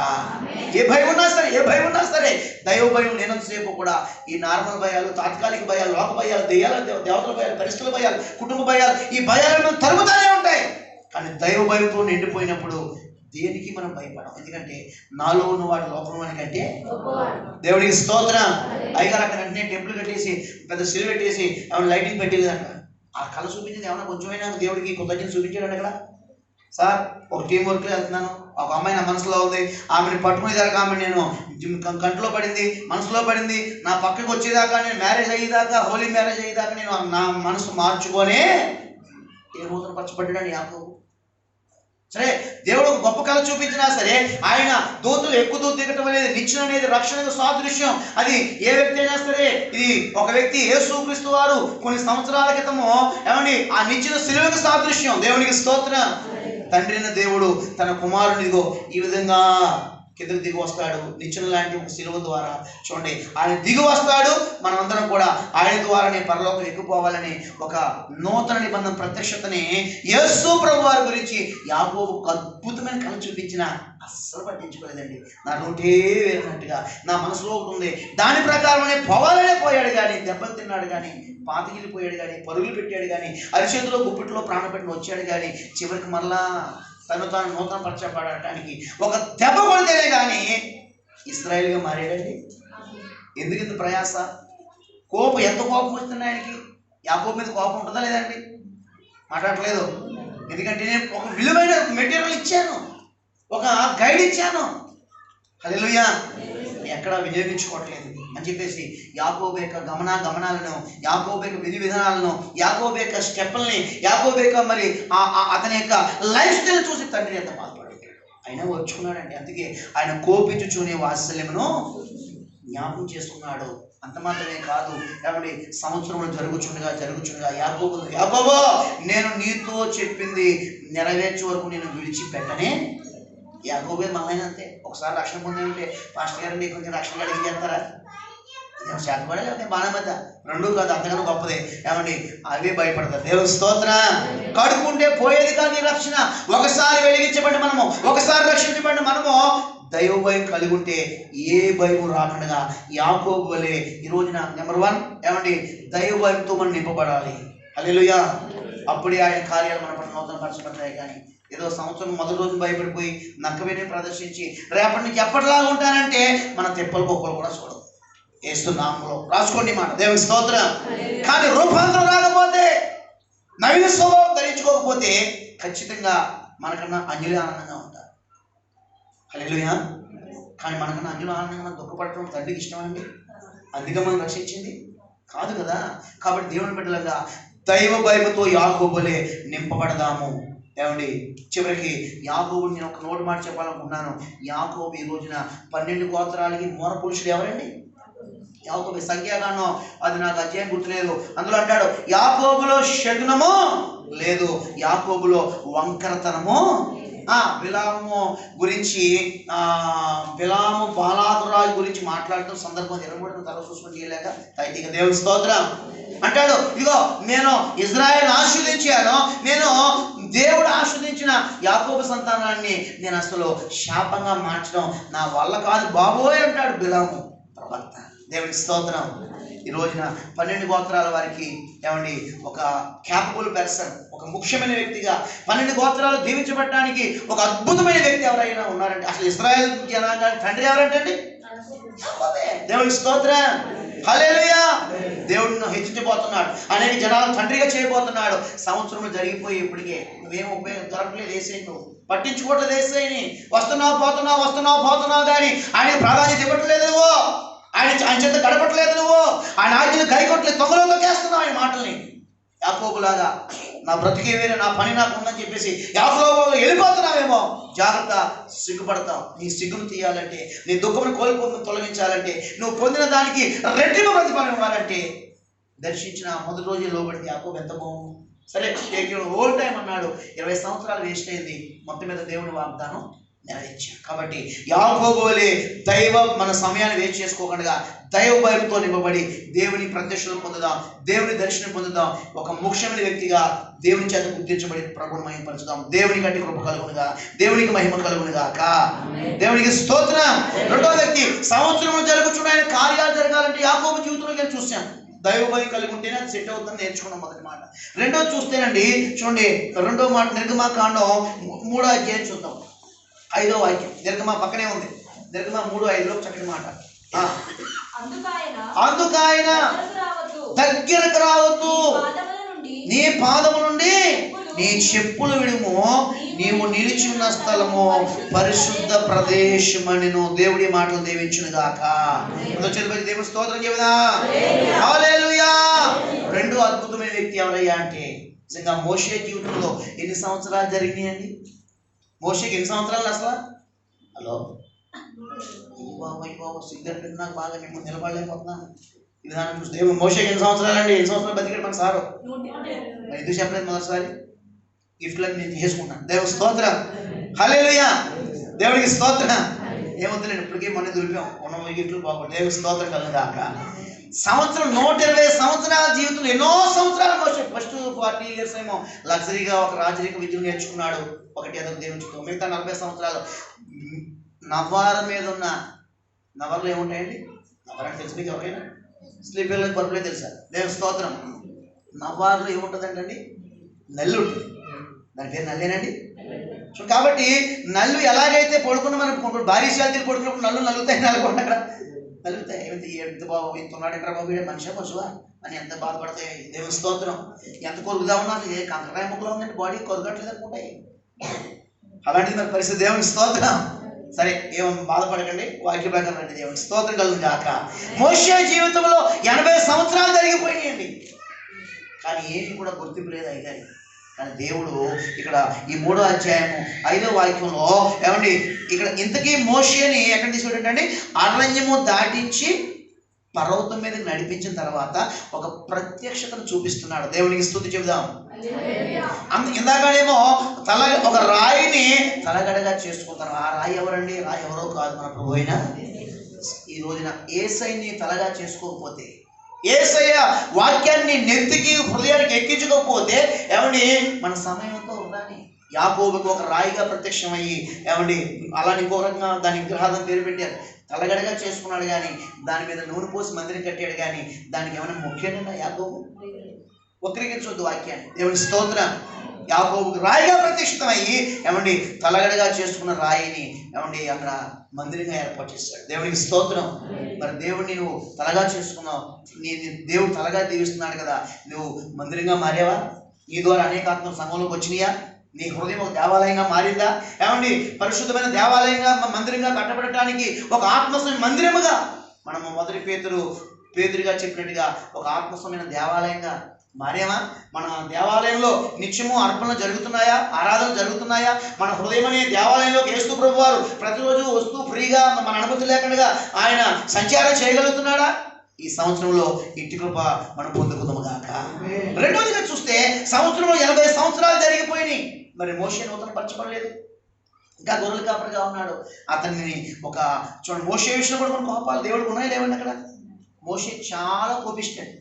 ఏ భయం ఉన్నా సరే దైవ భయం లేనంతసేపు కూడా ఈ నార్మల్ భయాలు, తాత్కాలిక భయాలు, లోక భయాలు, దేవతల భయాలు, పరిస్థితుల భయాలు, కుటుంబ భయాలు, ఈ భయాలను తరుగుతానే ఉంటాయి. కానీ దైవ భయంతో నిండిపోయినప్పుడు దేనికి మనం భయపడం, ఎందుకంటే నాలో ఉన్న వాడు లోపల కంటే దేవుడికి స్తోత్రం. అయ్యగారు అక్కడ వెంటనే టెంపుల్ కట్టేసి పెద్ద సిలువ పెట్టేసి ఏమైనా లైటింగ్ పెట్టేది అక్కడ ఆ కళ చూపించింది ఏమైనా కొంచెమైనా దేవుడికి కృతజ్ఞత చూపించాడు అక్కడ. సార్ ఒక టీం వర్క్లో వెళ్తున్నాను, ఒక అమ్మాయి నా మనసులో ఉంది, ఆమెను పట్టుకునేదాకా ఆమె నేను కంట్లో పడింది, మనసులో పడింది, నా పక్కకు వచ్చేదాకా, నేను మ్యారేజ్ అయ్యేదాకా, హోలీ మ్యారేజ్ అయ్యేదాకా నేను నా మనసు మార్చుకొనే ఏ నూతన పరచబడ్డాడని యాకోబు. సరే, దేవుడు ఒక గొప్ప కళ చూపించినా సరే ఆయన దూతలు ఎక్కుతూ దిగటం అనేది, నిచ్చెన అనేది రక్షణకు సాదృశ్యం. అది ఏ వ్యక్తి అయినా సరే, ఇది ఒక వ్యక్తి యేసుక్రీస్తు వారు కొన్ని సంవత్సరాల క్రితము ఏమండి ఆ నిచ్చెన సిలువకు సాదృశ్యం. దేవునికి స్తోత్రం. తండ్రి అయిన దేవుడు తన కుమారునిదిగో ఈ విధంగా కిందకు దిగి వస్తాడు, నిచ్చెన లాంటి ఒక సిలువ ద్వారా. చూడండి, ఆయన దిగి వస్తాడు, మనమందరం కూడా ఆయన ద్వారానే పరలోకం ఎక్కిపోవాలని ఒక నూతన నిబంధన ప్రత్యక్షతని యేసు ప్రభు వారి గురించి యాకోబు అద్భుతమైన కళ చూపించిన అస్సలు పట్టించుకోలేదండి. నా నోటే వేరినట్టుగా నా మనసులో ఒకటి ఉంది, దాని ప్రకారమే పోవాలనే పోయాడు కానీ, దెబ్బలు తిన్నాడు కానీ, పాతికిలిపోయాడు కానీ, పరుగులు పెట్టాడు కానీ, అరిచేతిలో గుప్పిట్లో ప్రాణపెట్టిన వచ్చాడు కానీ, చివరికి మరలా తను తాను నూతన పరచబడటానికి ఒక దెబ్బ కొడితేనే కానీ ఇశ్రాయేలుగా మారాడండి. ఎందుకు ఇంత ప్రయాస? ఎంత కోపం వస్తుంది ఆయనకి? యాకోబు మీద కోపం ఉంటుందా లేదండి? మాట్లాడలేదు. ఎందుకంటే నేను ఒక విలువైన మెటీరియల్ ఇచ్చాను, ఒక గైడ్ ఇచ్చాను, హల్లెలూయా, ఎక్కడా వినియోగించుకోవట్లేదు అని చెప్పేసి యాకోబు యొక్క గమనాలను, యాకోబు యొక్క విధి విధానాలను, యాకోబు యొక్క స్టెప్పుల్ని, యాకోబు యొక్క మరి అతని యొక్క లైఫ్ స్టైల్ చూసి తండ్రి ఎంత బాధపడ్డాడు. అయినా వచ్చుకున్నాడండి. అందుకే ఆయన కోపించుచునే వాత్సల్యమును జ్ఞాపకం చేసుకున్నాడు. అంత మాత్రమే కాదు, ఏమండి సంవత్సరంలో జరుగుచుండగా యాకోబు నేను నీతో చెప్పింది నెరవేర్చే వరకు నేను విడిచిపెట్టనే. యాకోబే మళ్ళీ అంతే. ఒకసారి రక్షణ పొందామంటే పాస్టర్ గారు నీకు కొంచెం రక్షణ కలిగి చేస్తారా? శాతపడే లేకపోతే బాణమత రెండూ కాదు, అంతగానో గొప్పదే. ఏమండి అవే భయపడతారు. దేవుని స్తోత్రం. కడుక్కుంటే పోయేది కాదు ఈ రక్షణ. ఒకసారి వెలిగించబడి మనము, ఒకసారి రక్షించబడి మనము దైవ భయం కలిగి ఉంటే ఏ భయం రాకుండా యాకోబు వలె ఈ రోజున నెంబర్ 1 ఏమండి దైవ భయంతో మనం నింపబడాలి. హల్లెలూయా. అప్పుడే ఆయన కార్యాలు మన పట్ల నూతన పరచబడతాయి. కానీ ఏదో సంవత్సరం మొదటి రోజు భయపడిపోయి నక్కవేనే ప్రదర్శించి రేపటి నుంచి ఎప్పటిలాగా ఉంటానంటే మన తిప్పలు బొక్కలు కూడా చూడదు. ఏస్తున్నాములో రాసుకోండి మాట. దేవుని స్తోత్రం. కానీ రూపాంతరం రాకపోతే నవీన స్వభావం ధరించుకోకపోతే ఖచ్చితంగా మనకన్నా అంజలి ఆనందంగా ఉంటారు. హల్లెలూయా. కానీ మనకన్నా అంజలి ఆనందంగా దుఃఖపడటం తండ్రికి ఇష్టమండి? అందుకే మనం రక్షించింది కాదు కదా. కాబట్టి దేవుని బిడ్డలుగా దైవ భయముతో యాకోబులే నింపబడదాము. ఏమండి చివరికి యాకోబు, నేను ఒక నోటి మాట చెప్పాలనుకున్నాను. యాకోబు ఈ రోజున 12 గోత్రాలకి మూల పురుషుడు ఎవరండి? యాకోబు. సంఖ్యాకాండం అది నాకు అధ్యాయం గుర్తులేదు. అందులో అంటాడు యాకోబులో శకునము లేదు, యాకోబులో వంకరతనము. బిలాము గురించి బిలాము బాలాదురాజు గురించి మాట్లాడుతూ సందర్భం జరగబడిన తల చూసుకొని చేయలేక తైతిక దేవుని స్తోత్రం అంటాడు. ఇదిగో నేను ఇజ్రాయెల్ ఆశీర్వదించాను, నేను దేవుడు ఆశీర్వదించిన యాకోబు సంతానాన్ని నేను అసలు శాపంగా మార్చడం నా వల్ల కాదు బాబోయ్ అంటాడు బిలాము ప్రవక్త. దేవుని స్తోత్రం. ఈ రోజున 12 గోత్రాల వారికి ఏమండి ఒక క్యాపబుల్ పర్సన్, ఒక ముఖ్యమైన వ్యక్తిగా 12 గోత్రాలు దీవించబడటానికి ఒక అద్భుతమైన వ్యక్తి ఎవరైనా ఉన్నారంటే అసలు ఇశ్రాయేల్ జనాంగానికి తండ్రి ఎవరంటండి? దేవుని స్తోత్రం. హల్లెలూయా. దేవుడిని హెచ్చించబోతున్నాడు, అనేక జనాలను తండ్రిగా చేయబోతున్నాడు. సంవత్సరం జరిగిపోయి ఇప్పటికే నువ్వేం ఉపయోగం దొరకలేదు, వేసేయి, నువ్వు పట్టించుకోవట్లేదు, వేసేయని వస్తున్నావు పోతున్నావు కానీ ఆయన ప్రాధాన్యత ఇవ్వట్లేదు, నువ్వు ఆయన చేత గడపట్లేదు, నువ్వు ఆయన ఆజ్ఞలు గైకొట్టలేదు, తొంగలో చేస్తున్నావు ఆయన మాటల్ని. యాకోబులాగా నా బ్రతికే వేరే, నా పని నాకు ఉందని చెప్పేసి యాకోబులో వెళ్ళిపోతున్నావేమో, జాగ్రత్త, సిగ్గుపడతావు. నీ సిగ్గును తీయాలంటే, నీ దుఃఖమును కోల్పోతున్న తొలగించాలంటే, నువ్వు పొందిన దానికి రెట్టింపు ప్రతిఫలం ఇవ్వాలంటే దర్శించిన మొదటి రోజే లోబడితే యాకోబు ఎంత బాగుంది. సరే ఓల్ టైం అన్నాడు, 20 సంవత్సరాలు వేస్ట్ అయింది, మొత్తం మీద దేవుని వాగ్దానం నెరవేర్చాడు. కాబట్టి యాకోబు వలె మన సమయాన్ని వేస్ట్ చేసుకోకుండా దైవ భయంతో నింపబడి దేవుని ప్రత్యక్షత పొందుదాం, దేవుని దర్శనం పొందుదాం. ఒక ముఖ్యమైన వ్యక్తిగా దేవుని చేత గుర్తించబడి ప్రభువుని మహిమపరచుదాం. దేవుని కంటి కృప కలుగునుగా, దేవునికి మహిమ కలుగునుగాక. దేవునికి స్తోత్రం. రెండో వ్యక్తి, సంవత్సరంలో జరుగుతున్న ఆయన కార్యాలు జరగాలంటే యాకోబు జీవితంలో చూసాం. దైవ భయం కలిగి ఉంటేనే అది సెట్ అవుతుందని నేర్చుకున్నాం మొదటి మాట. రెండోది చూస్తేనండి, చూడండి రెండో మాట నిర్గమాకాండం 3వ అధ్యాయం చూద్దాం. 5వ వాక్యం. నిర్గమ పక్కనే ఉంది. నిర్గమ 3:5లో చక్కటి మాట. అందుకాయన దగ్గరకు రావద్దు, నీ పాదము నుండి నీ చెప్పులు విడుము, నీవు నిలిచి ఉన్న స్థలము పరిశుద్ధ ప్రదేశమనిను. దేవుడి మాటలు దీవించును గాక. దేవుని స్తోత్రం చెబుదా. హల్లెలూయా. రెండో అద్భుతమైన వ్యక్తి ఎవరయ్యా అంటే నిజంగా మోషే జీవితంలో ఎన్ని సంవత్సరాలు జరిగినాయండి? మోషేకి ఎన్ని సంవత్సరాలు అసలు? హలో బాబు సిగరెట్ నాకు బాగా మేము నిలబడలేకపోతున్నాను. ఈ విధానం చూస్తే మోషేకి ఎన్ని సంవత్సరాలు అండి? ఎన్ని సంవత్సరాలు బతికాడు మన సారు? ఎందుకు చెప్పలేదు మొదటిసారి? గిఫ్ట్లను నేను తీసుకున్నాను. దేవుని స్తోత్రం. హల్లెలూయా. దేవుడికి స్తోత్రం. ఏమవుతుందండి, ఇప్పటికీ మొన్న దులిపాం, ఉన్న గిఫ్ట్లు బాగుంది. దేవుని స్తోత్రం కలుగుగాక. సంవత్సరం 120 సంవత్సరాల జీవితంలో ఎన్నో సంవత్సరాలు మోషే ఫస్ట్ 40 years ఏమో లగ్జరీగా ఒక రాజరిక విద్యను నేర్చుకున్నాడు, ఒకటి అదొక దేవుని చుట్టూ. మిగతా 40 సంవత్సరాలు నవార మీద ఉన్న, నవర్లు ఏముంటాయండి? నవరంటే తెలుసు మీకు ఎవరైనా? స్లీప్ వెళ్ళి పరుపులే తెలుసా? దేవుని స్తోత్రం. నవారులో ఏముంటుందంటండి? నల్లు ఉంటుంది. దాని పేరు నల్లేనండి. సో కాబట్టి నల్లు ఎలాగైతే పడుకున్న మనం భారీ శాంతి పడుకున్నప్పుడు నల్లు నలుగుతాయి, నలుగుంట అక్కడ నలుగుతాయి. ఎంత బాబు ఇంత ఉన్నాడు ఎక్కడ బాబు, మనిషి పశువా అని ఎంత బాధపడతాయి. దేవుని స్తోత్రం. ఎంత కొరుకుదా ఉన్నారు, ఏ కంకరాయ ముక్కలో ఉందండి, బాడీ కొరగట్లేదు అనుకుంటాయి. అలాంటిది మన పరిస్థితి. దేవుని స్తోత్రం. సరే ఏమన్నా బాధపడకండి, వాక్య ప్రకారం రండి. దేవుని స్తోత్రం కలుగును గాక. మోషే జీవితంలో 80 సంవత్సరాలు జరిగిపోయినాయండి, కానీ ఏమి కూడా గుర్తింపు లేదు అయ్యాయి. కానీ దేవుడు ఇక్కడ ఈ 3వ అధ్యాయము 5వ వాక్యంలో ఏమండి, ఇక్కడ ఇంతకీ మోషేని ఎక్కడ తీసుకుంటే అరణ్యము దాటించి పర్వతం మీద నడిపించిన తర్వాత ఒక ప్రత్యక్షతను చూపిస్తున్నాడు. దేవునికి స్తుతి చెబుదాం. ఇందాకనేమో ఒక రాయిని తలగడగా చేసుకుంటారు. ఆ రాయి ఎవరండి? రాయి ఎవరో కాదు, మన ప్రభు అయిన ఈ రోజున యేసయ్యని తలగా చేసుకోకపోతే, యేసయ్య వాక్యాన్ని నెత్తికి హృదయానికి ఎక్కించకపోతే ఏమండి మన సమయంతో ఉండాలి. యాకోబుకు ఒక రాయిగా ప్రత్యక్షమయ్యి ఏమండి అలాని ఇంకో రకంగా దాని విగ్రహాలను పేరు పెట్టారు. తలగడగా చేసుకున్నాడు కానీ దాని మీద నూనె పోసి మందిరం కట్టాడు కానీ దానికి ఏమైనా ముఖ్యంగా యాకోబు వక్రీకరించొద్దు వాక్యాన్ని. దేవుని స్తోత్రం. యాకోబుకు రాయిగా ప్రత్యక్షమయ్యి ఏమండి తలగడగా చేసుకున్న రాయిని ఏమండి అక్కడ మందిరంగా ఏర్పాటు చేశాడు. దేవునికి స్తోత్రం. మరి దేవుడిని నువ్వు తలగా చేసుకున్నావు, దేవుడు తలగా దీవిస్తున్నాడు కదా, నువ్వు మందిరంగా మారావా? నీ ద్వారా అనేక ఆత్మలు సంఘంలోకి వచ్చినాయా? నీ హృదయం ఒక దేవాలయంగా మారిందా? ఏమండి పరిశుద్ధమైన దేవాలయంగా మందిరంగా కట్టబడటానికి ఒక ఆత్మస్వమైన మందిరముగా మనము మొదటి పేతురుగా చెప్పినట్టుగా ఒక ఆత్మస్వమైన దేవాలయంగా మారేమా? మన దేవాలయంలో నిత్యము అర్పణలు జరుగుతున్నాయా? ఆరాధనలు జరుగుతున్నాయా? మన హృదయం అనే దేవాలయంలోకి యేసు ప్రభు వారు ప్రతిరోజు వస్తూ ఫ్రీగా మన అనుమతి లేకుండా ఆయన సంచారం చేయగలుగుతున్నాడా? ఈ సంవత్సరంలో ఇంటి కృప మనం పొందుకుందాము గాక. రెండోదిగా చూస్తే సంవత్సరంలో 80 సంవత్సరాలు జరిగిపోయినాయి. మరి మోషే నూతన పరచబడలేదు, ఇంకా గొర్రెల కాపరిగా ఉన్నాడు. అతన్ని ఒక చూడండి, మోషే విషయంలో కూడా మన కోపాలు దేవుడికి ఉన్నాయి లేవండి. అక్కడ మోషే చాలా కోపిస్తాడు,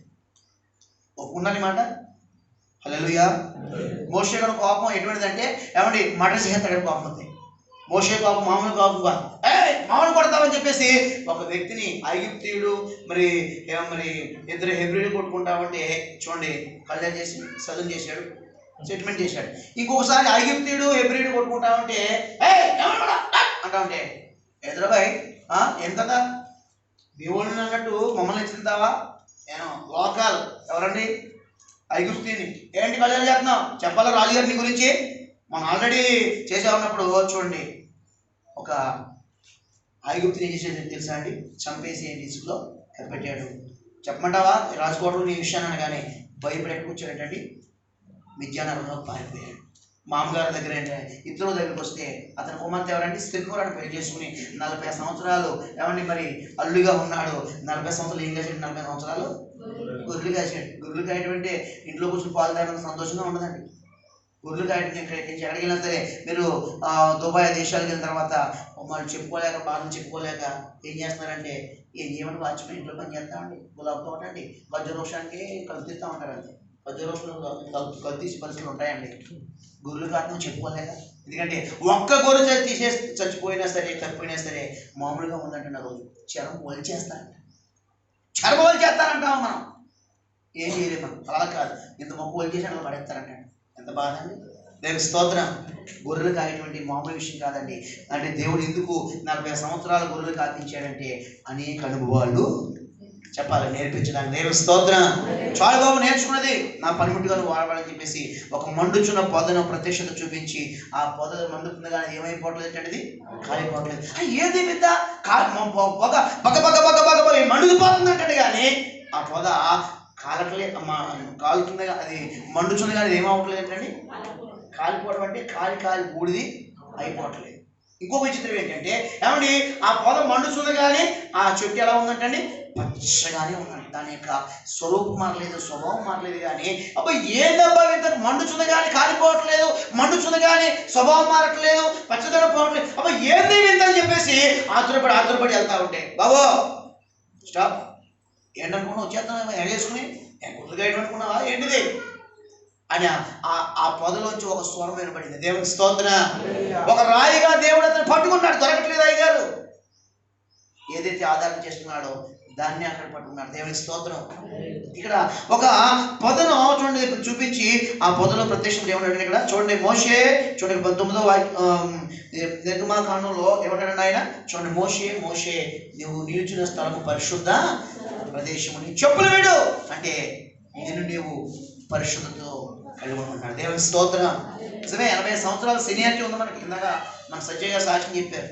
ఒప్పుకున్నాను మాట. హల్లెలూయా. మోషే కూడా కోపం ఎటువంటిదంటే ఏమండి మటర్ చేస్తాడు కోపం ఉంది. మోషే కోపం మామూలు కోపం కాదు. మామూలు కొడతామని చెప్పేసి ఒక వ్యక్తిని ఐగుప్తీయుడు మరి ఇద్దరు హెబ్రీలు కొట్టుకుంటామంటే చూడండి కళ్యాణ్ చేసి సదును చేశాడు, సెటిల్మెంట్ చేశాడు. ఇంకొకసారి ఐగుప్తీయుడు హెబ్రీడు కొట్టుకుంటామంటే అంటా ఉంటే ఎదురబాయ్ ఏం కదా మీ వాళ్ళు అన్నట్టు మమ్మల్ని ఇచ్చిందావా? నేను లోకల్ ఎవరండి ఐగుప్తీని ఏంటి కళ్యాణ్ చేస్తున్నావు చెప్పాలా రాజుగారిని గురించి? మనం ఆల్రెడీ చేసే ఉన్నప్పుడు చూడండి ఒక ఐగుప్తుని ఏం చేసేది తెలుసా అండి? చంపేసి ఇసుకలో పెట్టాడు. చెప్పమంటావా రాజుకోవడం నీ విషయాన్ని అనగానే భయపడి కూర్చోబెట్టండి మిద్యానరంలో పారిపోయాడు. మామగారి దగ్గర ఇద్దరు దగ్గరికి వస్తే అతని కుమార్తె ఎవరండి స్థితిని పెళ్లి చేసుకుని 40 సంవత్సరాలు ఏమండి మరి అల్లుగా ఉన్నాడు. 40 సంవత్సరాలు ఏం కాసాడు? 40 సంవత్సరాలు గొర్రెలు కాసాడు. గొర్రెలు కాయటంటే ఇంట్లో కూర్చొని పాలు తాగినంత సంతోషంగా ఉండదండి. గొర్రెలు కాయటం ఎక్కడికి వెళ్ళినా సరే మీరు దుబాయ్ దేశాలకు వెళ్ళిన తర్వాత వాళ్ళు చెప్పుకోలేక బాధను చెప్పుకోలేక ఏం చేస్తున్నారంటే ఏం చేయమని వాచ్మెన్ ఇంట్లో పని చేస్తామండి, గులాబ్ తోట అండి, మధ్య రోషానికి కలుపుతూ ఉంటారు. అంతే మధ్య రోషంలో కలుతీసి పరిస్థితులు ఉంటాయండి. గొర్రెలు కాటం చెప్పుకోలేక, ఎందుకంటే ఒక్క గొర్రె తీసేసి చచ్చిపోయినా సరే తప్పిపోయినా సరే మామూలుగా ఉందంటే నా రోజు చర్మం వలిచేస్తారంట. చర్మం వలిచేస్తారంటాం మనం, ఏం చేయలేము మనం. అలా కాదు, ఇంత మొక్క వలిచేసి అలా పడేస్తారంట. ఎంత బాధ అండి. దేవుని స్తోత్రం. గొర్రెలు కాయటువంటి మామూలు విషయం కాదండి. అంటే దేవుడు ఎందుకు 40 సంవత్సరాల గొర్రెలు కాపించాడంటే అనేక అనుభవాలు చెప్పాలి, నేర్పించడానికి. దేవుని స్తోత్రం. చాలు బాబు నేర్చుకున్నది నా పనిముట్టుగా నువ్వు వాడవాలని చెప్పేసి ఒక మండుచున్న పొదను ప్రత్యక్షత చూపించి ఆ పొద మండుతుంది కానీ ఏమైపోవట్లేదు అండి, కాలిపోవట్లేదు. ఏది మీద పొగ పక్క పక్క పక్క పక్క మండుకుపోతుంది అంటాడు కానీ ఆ పొద కాలట్లేదు, కాలుతుంది, అది మండుచుంది కానీ ఏమవ్వట్లేదు ఏంటండి, కాలిపోవడం అంటే కాలి బూడిది అయిపోవట్లేదు. ఇంకో విచిత్రం ఏంటంటే ఏమండి ఆ పొద మండుచుంది కానీ ఆ చెట్టు ఎలా ఉందంటండి, పచ్చగానే ఉందండి. దాని యొక్క స్వరూపం మారలేదు, స్వభావం మారలేదు. కానీ అబ్బా ఏందబ్బా ఇంత మండుచుంది కానీ కాలిపోవట్లేదు, మండుచుంది కానీ స్వభావం మారట్లేదు, పచ్చదనం పోవట్లేదు, అబ్బా ఏంది వింతని చెప్పేసి ఆతురపడి వెళ్తా ఉంటే బాబో స్టాప్ ఏంటనుకున్నా వచ్చేస్తాను ఎగేసుకుని గుర్తుగా అనుకున్నావా ఏంటిది అని ఆ పొదలోంచి ఒక స్వరం వినపడింది. దేవునికి స్తోత్రం. ఒక రాయిగా దేవుడు అతను పట్టుకున్నాడు, దొరకట్లేదు అయ్యారు. ఏదైతే ఆధారం చేస్తున్నాడో దాన్ని అక్కడ పట్టుకున్నాడు. దేవునికి స్తోత్రం. ఇక్కడ ఒక పొదను చూడండి చూపించి ఆ పొదలో ప్రత్యక్షం ఏమన్నాడు ఇక్కడ చూడండి. మోషే చూడండి 19వ నిర్గమాకాండంలో ఏమంటాడు ఆయన చూడండి. మోషే నువ్వు నిలిచిన స్థలము పరిశుద్ధ ప్రదేశము, నీ చెప్పులు వీడు అంటే నిన్ను నీవు పరిశుద్ధతో కలిగి ఉన్నాడు. దేవునికి స్తోత్రం. నిజమే 80 సంవత్సరాల సీనియారిటీ ఉంది మనకి. ఇందాక మన సజ్జయ్య గారు సాక్ష్యం చెప్పారు.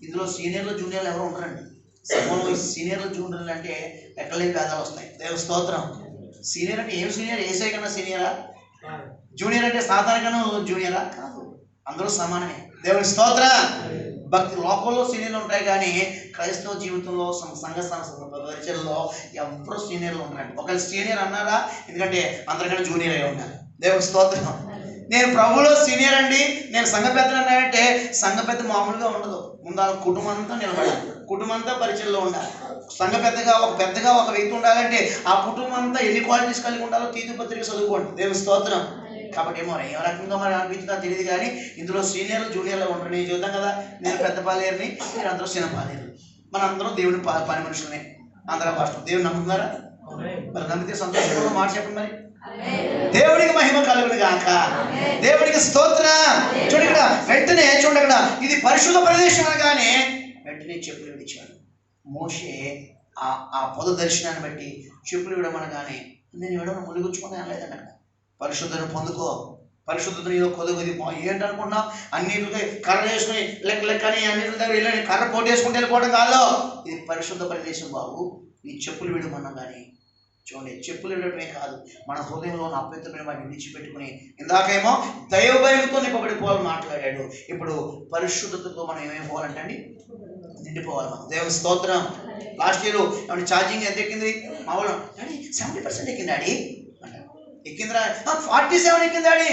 ఇందులో సీనియర్లు జూనియర్లు ఎవరు ఉంటారండి. సమయంలో సీనియర్లు జూనియర్లు అంటే ఎక్కలేని భేదాలు వస్తాయి. దేవుని స్తోత్రం. సీనియర్ అంటే ఏం సీనియర్? ఏసై కన్నా సీనియరా? జూనియర్ అంటే సాధారణ కన్నా జూనియరా? కాదు, అందరూ సమానమే. దేవుని స్తోత్రం. భక్తి లోకంలో సీనియర్లు ఉంటాయి కానీ క్రైస్తవ జీవితంలో సంఘ పరిచయంలో ఎవరు సీనియర్లు ఉంటారండి. ఒకవేళ సీనియర్ అన్నారా, ఎందుకంటే అందరికన్నా జూనియర్ అయి ఉన్నారు. దేవుని స్తోత్రం. నేను ప్రభులో సీనియర్ అండి, నేను సంఘ పెద్దలు అన్నాడంటే సంఘ పెద్ద మామూలుగా ఉండదు. ముందు కుటుంబం అంతా నిలబడాలి, కుటుంబం అంతా పరిచయంలో ఉండాలి. సంఘ పెద్దగా ఒక వ్యక్తి ఉండాలంటే ఆ కుటుంబం అంతా ఎన్ని క్వాలిటీస్ కలిగి ఉండాలో తీతు పత్రిక చదువుకోండి. దేవుని స్తోత్రం. కాబట్టి ఏమో ఏ రకంగా మరి అనిపించిందో తెలియదు, కానీ ఇందులో సీనియర్లు జూనియర్లు ఉంటారు. నేను చూద్దాం కదా, నేను పెద్ద పాలేరుని, మీరు అందరూ చిన్న పాలేరు. మన అందరం దేవుని పని మనుషులనే. ఆంధ్ర భాషలో దేవుని నమ్ముతున్నారా? మరి నమ్మితే సంతోషంగా మాట చెప్పండి. మరి దేవుడికి మహిమ కలుగును గాక. దేవుడికి స్తోత్రం. చూడండి ఇక్కడ వెంటనే, చూడండి అక్కడ ఇది పరిశుద్ధ ప్రదేశం అనగానే వెంటనే చెప్పులు విడిచాడు మోషే. ఆ పొద దర్శనాన్ని బట్టి చెప్పులు విడమనగానే నేను ఇవ్వడం ములిగుచ్చుకుని అనలేదండి. అక్కడ పరిశుద్ధను పొందుకో, పరిశుద్ధత నీలో కొలుగుది. ఏంటనుకున్నావు? అన్నిటికీ కర్ర వేసుకుని లెక్కని అన్నిటి దగ్గర వెళ్ళని కర్ర పోటేసుకుంటే వెళ్ళిపోవడం కాదు. ఇది పరిశుద్ధ ప్రదేశం బాబు. ఈ చెప్పులు విడమన్నా కానీ చూడండి, చెప్పులు విడటమే కాదు, మన హృదయంలో ఉన్న అపవిత్రమైన వాటిని విడిచిపెట్టుకుని, ఇందాకేమో దైవ భయంతో నింపబడిపోవాలని మాట్లాడాడు. ఇప్పుడు పరిశుద్ధతతో మనం ఏమైపోవాలంటే అండి, నిండిపోవాలి మనం. దేవుని స్తోత్రం. లాస్ట్ ఇయర్ ఏమన్నా ఛార్జింగ్ ఎంత ఎక్కింది? మా వాళ్ళు 70% ఎక్కింది డాడీ అంటారు. ఎక్కిందిరా 47 ఎక్కింది డాడీ.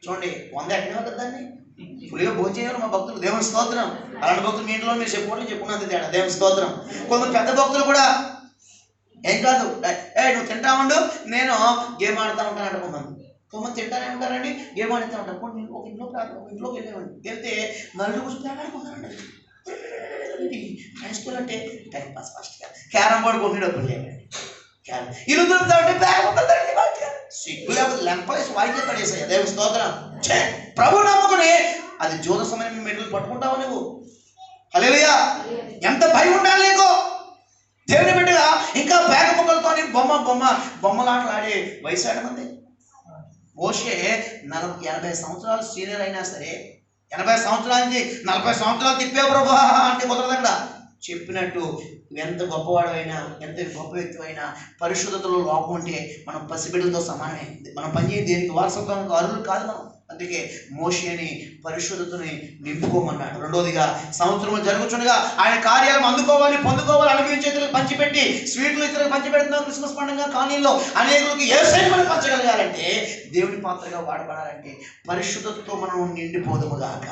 చూడండి 100 ఎక్కడే ఉంటుంది దాన్ని. ఫుల్గా భోజనం చేయాలి మా భక్తులు. దేవుని స్తోత్రం. అలాంటి భక్తులు మీ ఇంట్లో మీరు చెప్పుకున్నంత తేడా. దేవుని స్తోత్రం. కొంత పెద్ద భక్తులు కూడా ఏం కాదు, నువ్వు తింటా ఉండు, నేను గేమ్ ఆడుతూ ఉంటాను అంటే కొంతమంది తింటానే ఉంటారండి, గేమ్ ఆడుతూ ఉంటారు. కొన్ని ఇంట్లోకి వెళ్తే నలుగురు కూర్చొని ఆడుకుంటారండి. హై స్కూల్ అంటే టైం పాస్ ఫాస్ట్గా క్యారమ్ బోర్డు కొన్ని డబ్బులు లేవండి. ఇల్లు దొరుకుతా ఉంటే బ్యాగ్ సిగ్గు లేకపోతే లెంపలేసి వాయిద్య పడేసాయి. దేవుని స్తోత్రం. ప్రభు నమ్ముకుని అది జోద సమయం మెడలు పట్టుకుంటావు నువ్వు. హల్లెలూయా. ఎంత భయం ఉండాలి నీకు దేవుని బిడ్డగా. ఇంకా బ్యాగ ముక్కలతో బొమ్మలాటలు ఆడే వయసు ఆడమంది. మోషే 80 సంవత్సరాలు సీనియర్ అయినా సరే, 80 సంవత్సరాల నుంచి 40 సంవత్సరాలు తిప్పే ప్రభా అంటే కుదరదు. అక్కడ చెప్పినట్టు ఎంత గొప్పవాడు అయినా, ఎంత గొప్ప వ్యక్తి అయినా పరిశుద్ధతలో లోపం ఉంటే మనం పసిబిడ్డలతో సమానమే. మనం పనిచేయ దేనికి వారసత్వానికి అర్హులు కాదు మనం. అందుకే మోషేని పరిశుద్ధతని నింపుకోమన్నాడు. రెండోదిగా సంవత్సరం జరుగుతుండగా ఆయన కార్యాలను అందుకోవాలి, పొందుకోవాలి, అనుభవించేతులకు పంచిపెట్టి స్వీట్లు ఇతరులకు పంచిపెడుతున్నాం. క్రిస్మస్ పండుగ కాలనీలో అనేకులకి ఏ సైన్యం పంచగలగాలంటే, దేవుని పాత్రగా వాడబడాలంటే పరిశుద్ధతతో మనం నిండిపోదుముగాక.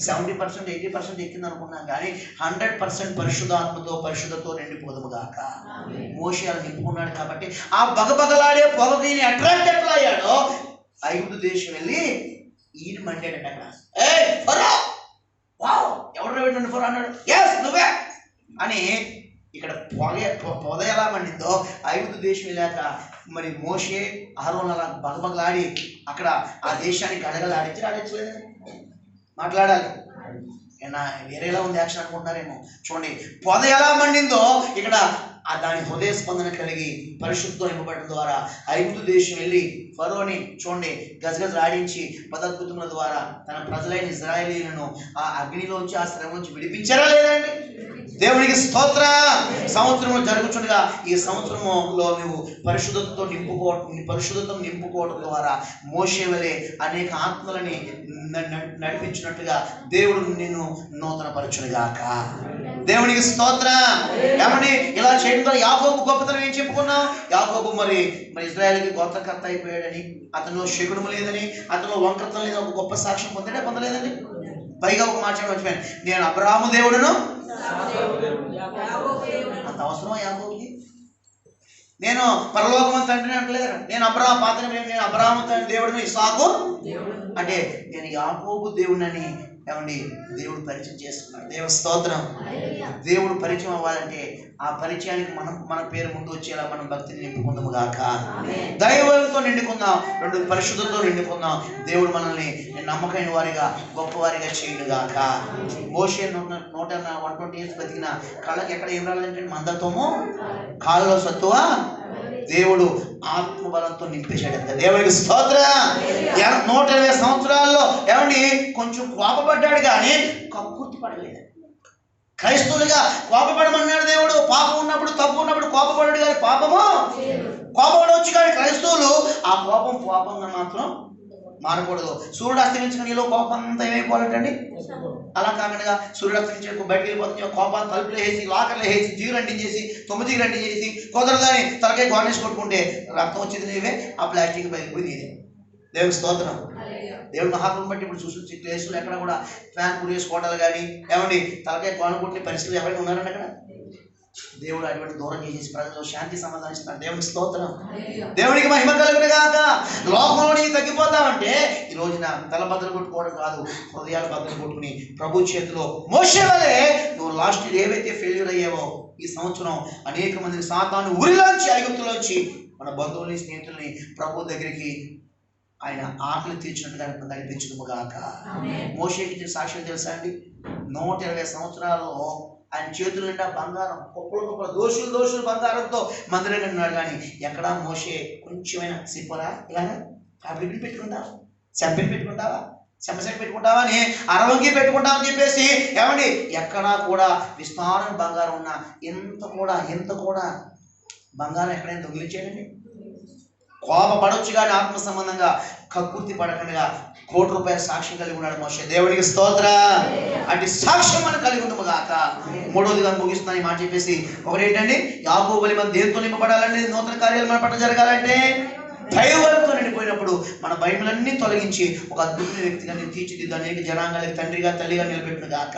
70% 80% ఎక్కింది అనుకున్నాం, కానీ 100% పరిశుద్ధాత్మతో పరిశుద్ధతో నిండిపోదుముగాక. మోషే అలా నింపుకున్నాడు. కాబట్టి ఆ బగబగలాడే పొగకి అట్రాక్ట్ ఎట్లా అయ్యాడో, ఐగుప్తు దేశం వెళ్ళి ఈయన మండాడండి. అక్కడ ఎవరు పెట్టండి ఫోర్ అన్నాడు. ఎస్ నువ్వే అని. ఇక్కడ పొద ఎలా మండిందో ఐగుప్తు దేశం వెళ్ళాక మరి మోషే అహరోన్ అలా బగబగలాడి అక్కడ ఆ దేశానికి ఆడించలేదు. మాట్లాడాలి. వేరేలా ఉంది యాక్షన్ అనుకుంటున్నారేమో. చూడండి పొద ఎలా మండిందో ఇక్కడ దాని హృదయ స్పందన కలిగి పరిశుద్ధం ఇవ్వబడడం ద్వారా ఐగుప్తు దేశం వెళ్ళి ఫరోని చూడండి గజగజ ఆడించి పదద్భుతముల ద్వారా తన ప్రజలైన ఇజ్రాయేలీలను ఆ అగ్నిలోంచి, ఆ శ్రమ నుంచి విడిపించారా లేదండి? దేవునికి స్తోత్ర. సంవత్సరం జరుగుతుండగా ఈ సంవత్సరంలో నువ్వు పరిశుద్ధతతో నింపుకోవడం ద్వారా మోషే వలె అనేక ఆత్మలని నడిపించినట్టుగా దేవుడు నిన్ను నూతన పరచునుగాక. దేవునికి స్తోత్ర. ఏమని ఇలా చేయడం ద్వారా యాకోబు గొప్పతనం ఏం చెప్పుకున్నాం? యాకోబు మరి ఇజ్రాయేల్కి గోత్రకర్త అయిపోయాడని, అతను శకునము లేదని, అతను వంకరత్వం లేదని ఒక గొప్ప సాక్ష్యం పొందలేదండి. పైగా ఒక మాట మర్చిపోయాను, నేను అబ్రహాము దేవుడును. అంత అవసరమా యాకోబుకి? నేను పరలోకం తండ్రిని అంటలేదు. నేను అబ్రహాము దేవుడును, ఇస్సాకు అంటే నేను యాకోబు దేవుడిని ఏమండి దేవుడు పరిచయం చేసుకున్నాడు. దేవ స్తోత్రం. దేవుడు పరిచయం అవ్వాలంటే ఆ పరిచయానికి మన పేరు ముందు వచ్చేలా మనం భక్తిని నింపుకుందాము గాక. దైవంతో నిండుకుందాం, రెండు పరిశుద్ధతో నిండుకుందాం. దేవుడు మనల్ని నమ్మకమైన వారిగా గొప్పవారిగా చేయును గాక. మోషే 120 years బతికిన కళ్ళకి ఎక్కడ ఏం రాలేదంటే మందత్వము, కాళ్ళలో సత్తువ. దేవుడు ఆత్మబలంతో నింపేశాడంట. దేవుడికి స్తోత్రం. 120 సంవత్సరాల్లో ఏమండి కొంచెం కోపపడ్డాడు కానీ కక్కుర్తి పడలేదు. క్రైస్తవులుగా కోపపడమన్నాడు దేవుడు. పాపం ఉన్నప్పుడు, తప్పు ఉన్నప్పుడు కోపపడాడు కానీ కోపపడవచ్చు. కానీ క్రైస్తవులు ఆ కోపంగా మాత్రం మారకూడదు. సూర్యుడు అస్తమించిన నీలో కోపం అంతా ఏమైపోవాలంటండి? అలా కాకుండా సూర్యుడు అస్తమించే బయటకు వెళ్ళిపోతుంది, కోపాన్ని తలుపులు వేసి, లాకర్లు వేసి, జీగురంటి చేసి, 9 జీగురంటి చేసి, కుదరదని తలకాయ గార్నిష్ కొట్టుకుంటే రక్తం వచ్చేది నీవే, ఆ ప్లాస్టిక్ బయటపోయి నీదే. దేవుని స్తోత్రం. దేవుడు మహాత్మను బట్టి ఇప్పుడు చూసి ప్లేసులు ఎక్కడ కూడా ఫ్యాన్ కురేసుకోవడాలు కానీ ఏమండి తలకాయ కాను కొట్టిన పరిస్థితులు ఎవరైనా ఉన్నారండి? అక్కడ దేవుడు అటువంటి దూరం చేసి ప్రజల్లో శాంతి సమాధానం ఇస్తున్నాడు. దేవునికి స్తోత్రం, దేవునికి మహిమ కలుగును గాక. లోకంలో నీకు తగ్గిపోతావంటే ఈ రోజున తలబద్దలు కొట్టుకోవడం కాదు, హృదయాలు బద్దలు కొట్టుకుని ప్రభు చేతిలో మోసే వలే నువ్వు లాస్ట్ ఇయర్ ఏవైతే ఫెయిల్యూర్ అయ్యావో ఈ సంవత్సరం అనేక మందిని సాతాను ఊరిలోంచి ఐగుప్తులోంచి మన బంధువుల్ని స్నేహితుల్ని ప్రభు దగ్గరికి ఆయన ఆకలి తీర్చినట్టుగా నడిపించుదుము గాక. మోషేకి ఇచ్చిన సాక్ష్యం తెలుసా అండి? 120 సంవత్సరాలలో ఆయన చేతుల నిండా బంగారం, గొప్ప దోషులు బంగారంతో మందిరంగా ఉన్నాడు. కానీ ఎక్కడా మోషే కొంచెమైనా సిప్పరా ఇలాగా కాబట్టి పెట్టుకుంటావా, చెంపని పెట్టుకుంటావా, చెంపసెట్ పెట్టుకుంటావా అని అరవంగి పెట్టుకుంటావని చెప్పేసి ఏమండి ఎక్కడా కూడా విస్తారమైన బంగారం ఉన్నా ఎంత కూడా బంగారం ఎక్కడైనా దొంగిలించేయండి. కోపపడవచ్చు కానీ ఆత్మ సంబంధంగా కక్కుర్తి పడకుండా ₹1,00,00,000 సాక్ష్యం కలిగి ఉన్నాడు మోషే. దేవుడికి స్తోత్ర. అటు సాక్ష్యం మనం కలిగి ఉండము గాక. మూడోదిగా ముగిస్తున్నాను ఈ మాట చెప్పేసి, ఒకటి ఏంటండి, యాకోబు వలె మనం దేనితో నింపబడాలంటే, నూతన కార్యాలు మన పట్ల జరగాలంటే దైవంతో నిండిపోయినప్పుడు మన భయములన్నీ తొలగించి ఒక అద్భుతమైన వ్యక్తిగా నేను తీర్చిదిద్దు అనేక జనాంగాలకి తండ్రిగా తల్లిగా నిలబెట్టును గాక.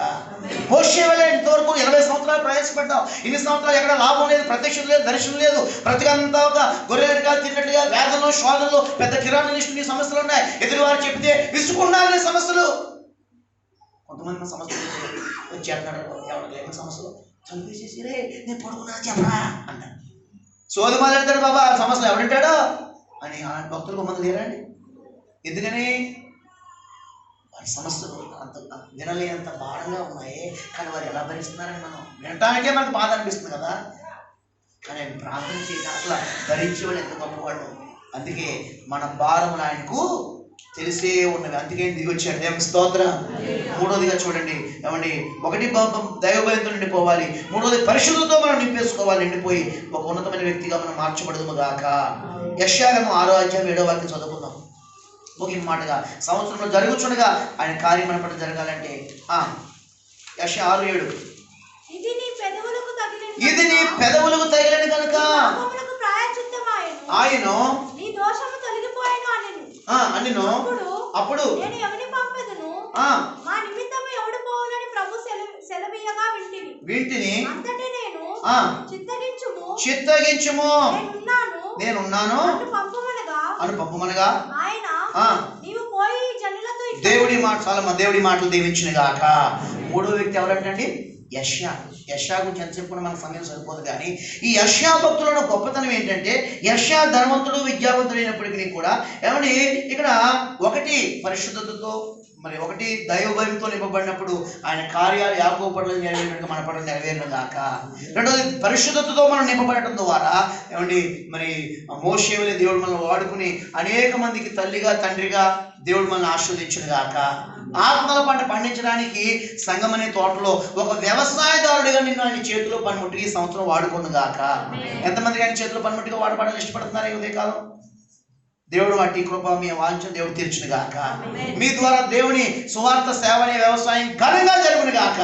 మోషే వలె ఇంతవరకు 20 సంవత్సరాలు ప్రయాసపడ్డావు. ఇన్ని సంవత్సరాలు ఎక్కడ లాభం లేదు, ప్రత్యక్షం లేదు, దర్శనం లేదు, ప్రతికంతా ఒక గొర్రెలుగా తిన్నట్టుగా వేదనలు శోధనలు పెద్ద కిరాణా లిస్టు నీ సమస్యలు ఉన్నాయి. ఎదురువారు చెప్తే విసుకున్నారు సమస్యలు. కొంతమంది సమస్యలు వచ్చేస్తున్నాడు, ఎవరికి లేని సమస్యలు చదివేసేసి రే నేను పడుకున్నా చెప్పరా అంటాడు. సోది మొదలెడతాడు బాబా, సమస్యలు ఎవడంటాడో అని అలాంటి భక్తులు మంది లేరండి. ఎందుకని వారి సమస్యలు అంత వినలేనంత భారంగా ఉన్నాయి. కానీ వారు ఎలా భరిస్తున్నారని మనం వినటానికే మనకు బాధ అనిపిస్తుంది కదా. కానీ ఆయన ప్రార్థన చేయడం అట్లా భరించేవాడు ఎంత గొప్పవాడు. అందుకే మన భారములు ఆయనకు తెలిసే ఉన్నవి, అందుకే దిగి వచ్చాడు. దేవునికి స్తోత్రం. మూడోదిగా చూడండి ఏమండి, ఒకటి దైవభయంతో నిండిపోవాలి, మూడోది పరిశుద్ధతో మనం నింపేసుకోవాలి. నిండిపోయి ఒక ఉన్నతమైన వ్యక్తిగా మనం మార్చబడదుము గాక. యెషయాను 6:7 చదువుకుందాం ముగింపు మాటగా. సంవత్సరంలో జరుగుతుండగా ఆయన కార్యం మన పట్ల జరగాలంటే యెషయా 6:7 ఇది నీ పెదవులకు తగిలిన కనుక ఆయన అన్నను అప్పుడు వీటిని చిత్తగించుము నేనున్నాను అని పంపమనగా దేవుడి మాట చాలా దేవుడి మాటలు దీవించిన గాక. మూడో వ్యక్తి ఎవరంటండి? యెషయా గురించి ఎంతసేపు కూడా మన సమయం సరిపోదు. కానీ ఈ యెషయా భక్తులలో గొప్పతనం ఏంటంటే, యెషయా ధనవంతుడు విద్యావంతుడు అయినప్పటికీ కూడా ఏమని ఇక్కడ ఒకటి పరిశుద్ధతతో, మరి ఒకటి దైవభయంతో నింపబడినప్పుడు ఆయన కార్యాలు యాకోబు పట్ల నెరవేరినట్టుగా మన పట్ల నెరవేరిన గాక. రెండోది పరిశుద్ధతతో మనం నింపబడటం ద్వారా ఏమండి మరి మోషే వలె దేవుడు మనల్ని వాడుకుని అనేక మందికి తల్లిగా తండ్రిగా దేవుడు మనల్ని ఆశీర్వదించును గాక. ఆత్మల పంట పండించడానికి సంఘం అనే తోటలో ఒక వ్యవసాయదారుడిగా నిన్ను ఆయన చేతిలో పనిముట్టిగా ఈ సంవత్సరం వాడుకును గాక. ఎంతమంది ఆయన చేతిలో పనిముట్టిగా వాడబడాలని ఇష్టపడుతున్నారు ఈ ఉదయకాలం? దేవుడు వాటి కృప మీ వాంఛన దేవుడు తీర్చును గాక. మీ ద్వారా దేవుని సువార్త సేవ అనే వ్యవసాయం ఘనంగా జరుగును గాక.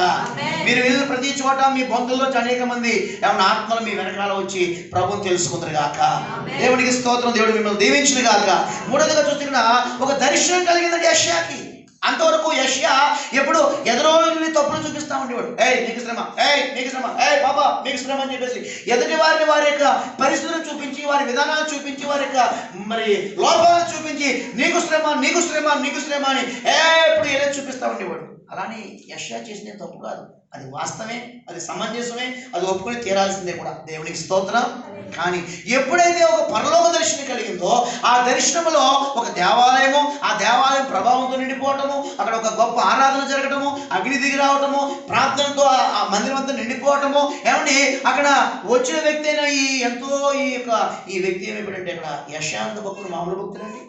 మీరు వెళ్ళిన ప్రతి చోట మీ బంధువుల్లో అనేక మంది ఏమన్నా ఆత్మలు మీ వెనకాల వచ్చి ప్రభువుని తెలుసుకుందరు గాక. దేవునికి స్తోత్రం. దేవుడు మిమ్మల్ని దీవించును గాక. మూడోదిగా చూస్తున్నా ఒక దర్శనం కలిగిందండి యెషయాకి. అంతవరకు యెషయా ఎప్పుడు ఎదురోని తప్పులు చూపిస్తా ఉండేవాడు. నీకు శ్రమ, నీకు శ్రమ, బాబా నీకు శ్రమ అని చెప్పేసి ఎదుటి వారిని వారి యొక్క పరిస్థితులను చూపించి, వారి విధానాలు చూపించి, వారి యొక్క మరి లోపాలను చూపించి నీకు శ్రమ నీకు శ్రమ నీకు శ్రమ అని ఎప్పుడు ఏదో చూపిస్తా ఉండేవాడు. అలానే యెషయా చేసిన తప్పు కాదు, అది వాస్తవమే, అది సమంజసమే, అది ఒప్పుకొని తీరాల్సిందే కూడా. దేవునికి స్తోత్రం. కానీ ఎప్పుడైతే ఒక పరలోక దర్శనం కలిగిందో ఆ దర్శనంలో ఒక దేవాలయము, ఆ దేవాలయం ప్రభావంతో నిండిపోవటము, అక్కడ ఒక గొప్ప ఆరాధన జరగటము, అగ్ని దిగి రావటము, ప్రార్థనతో ఆ మందిరం అంతా నిండిపోవటము, ఏమండి అక్కడ వచ్చిన వ్యక్తి అయినా ఈ వ్యక్తి ఏమైపోయాడంటే అక్కడ యెషయా అంత భక్తుడు మామూలు భక్తుడండి,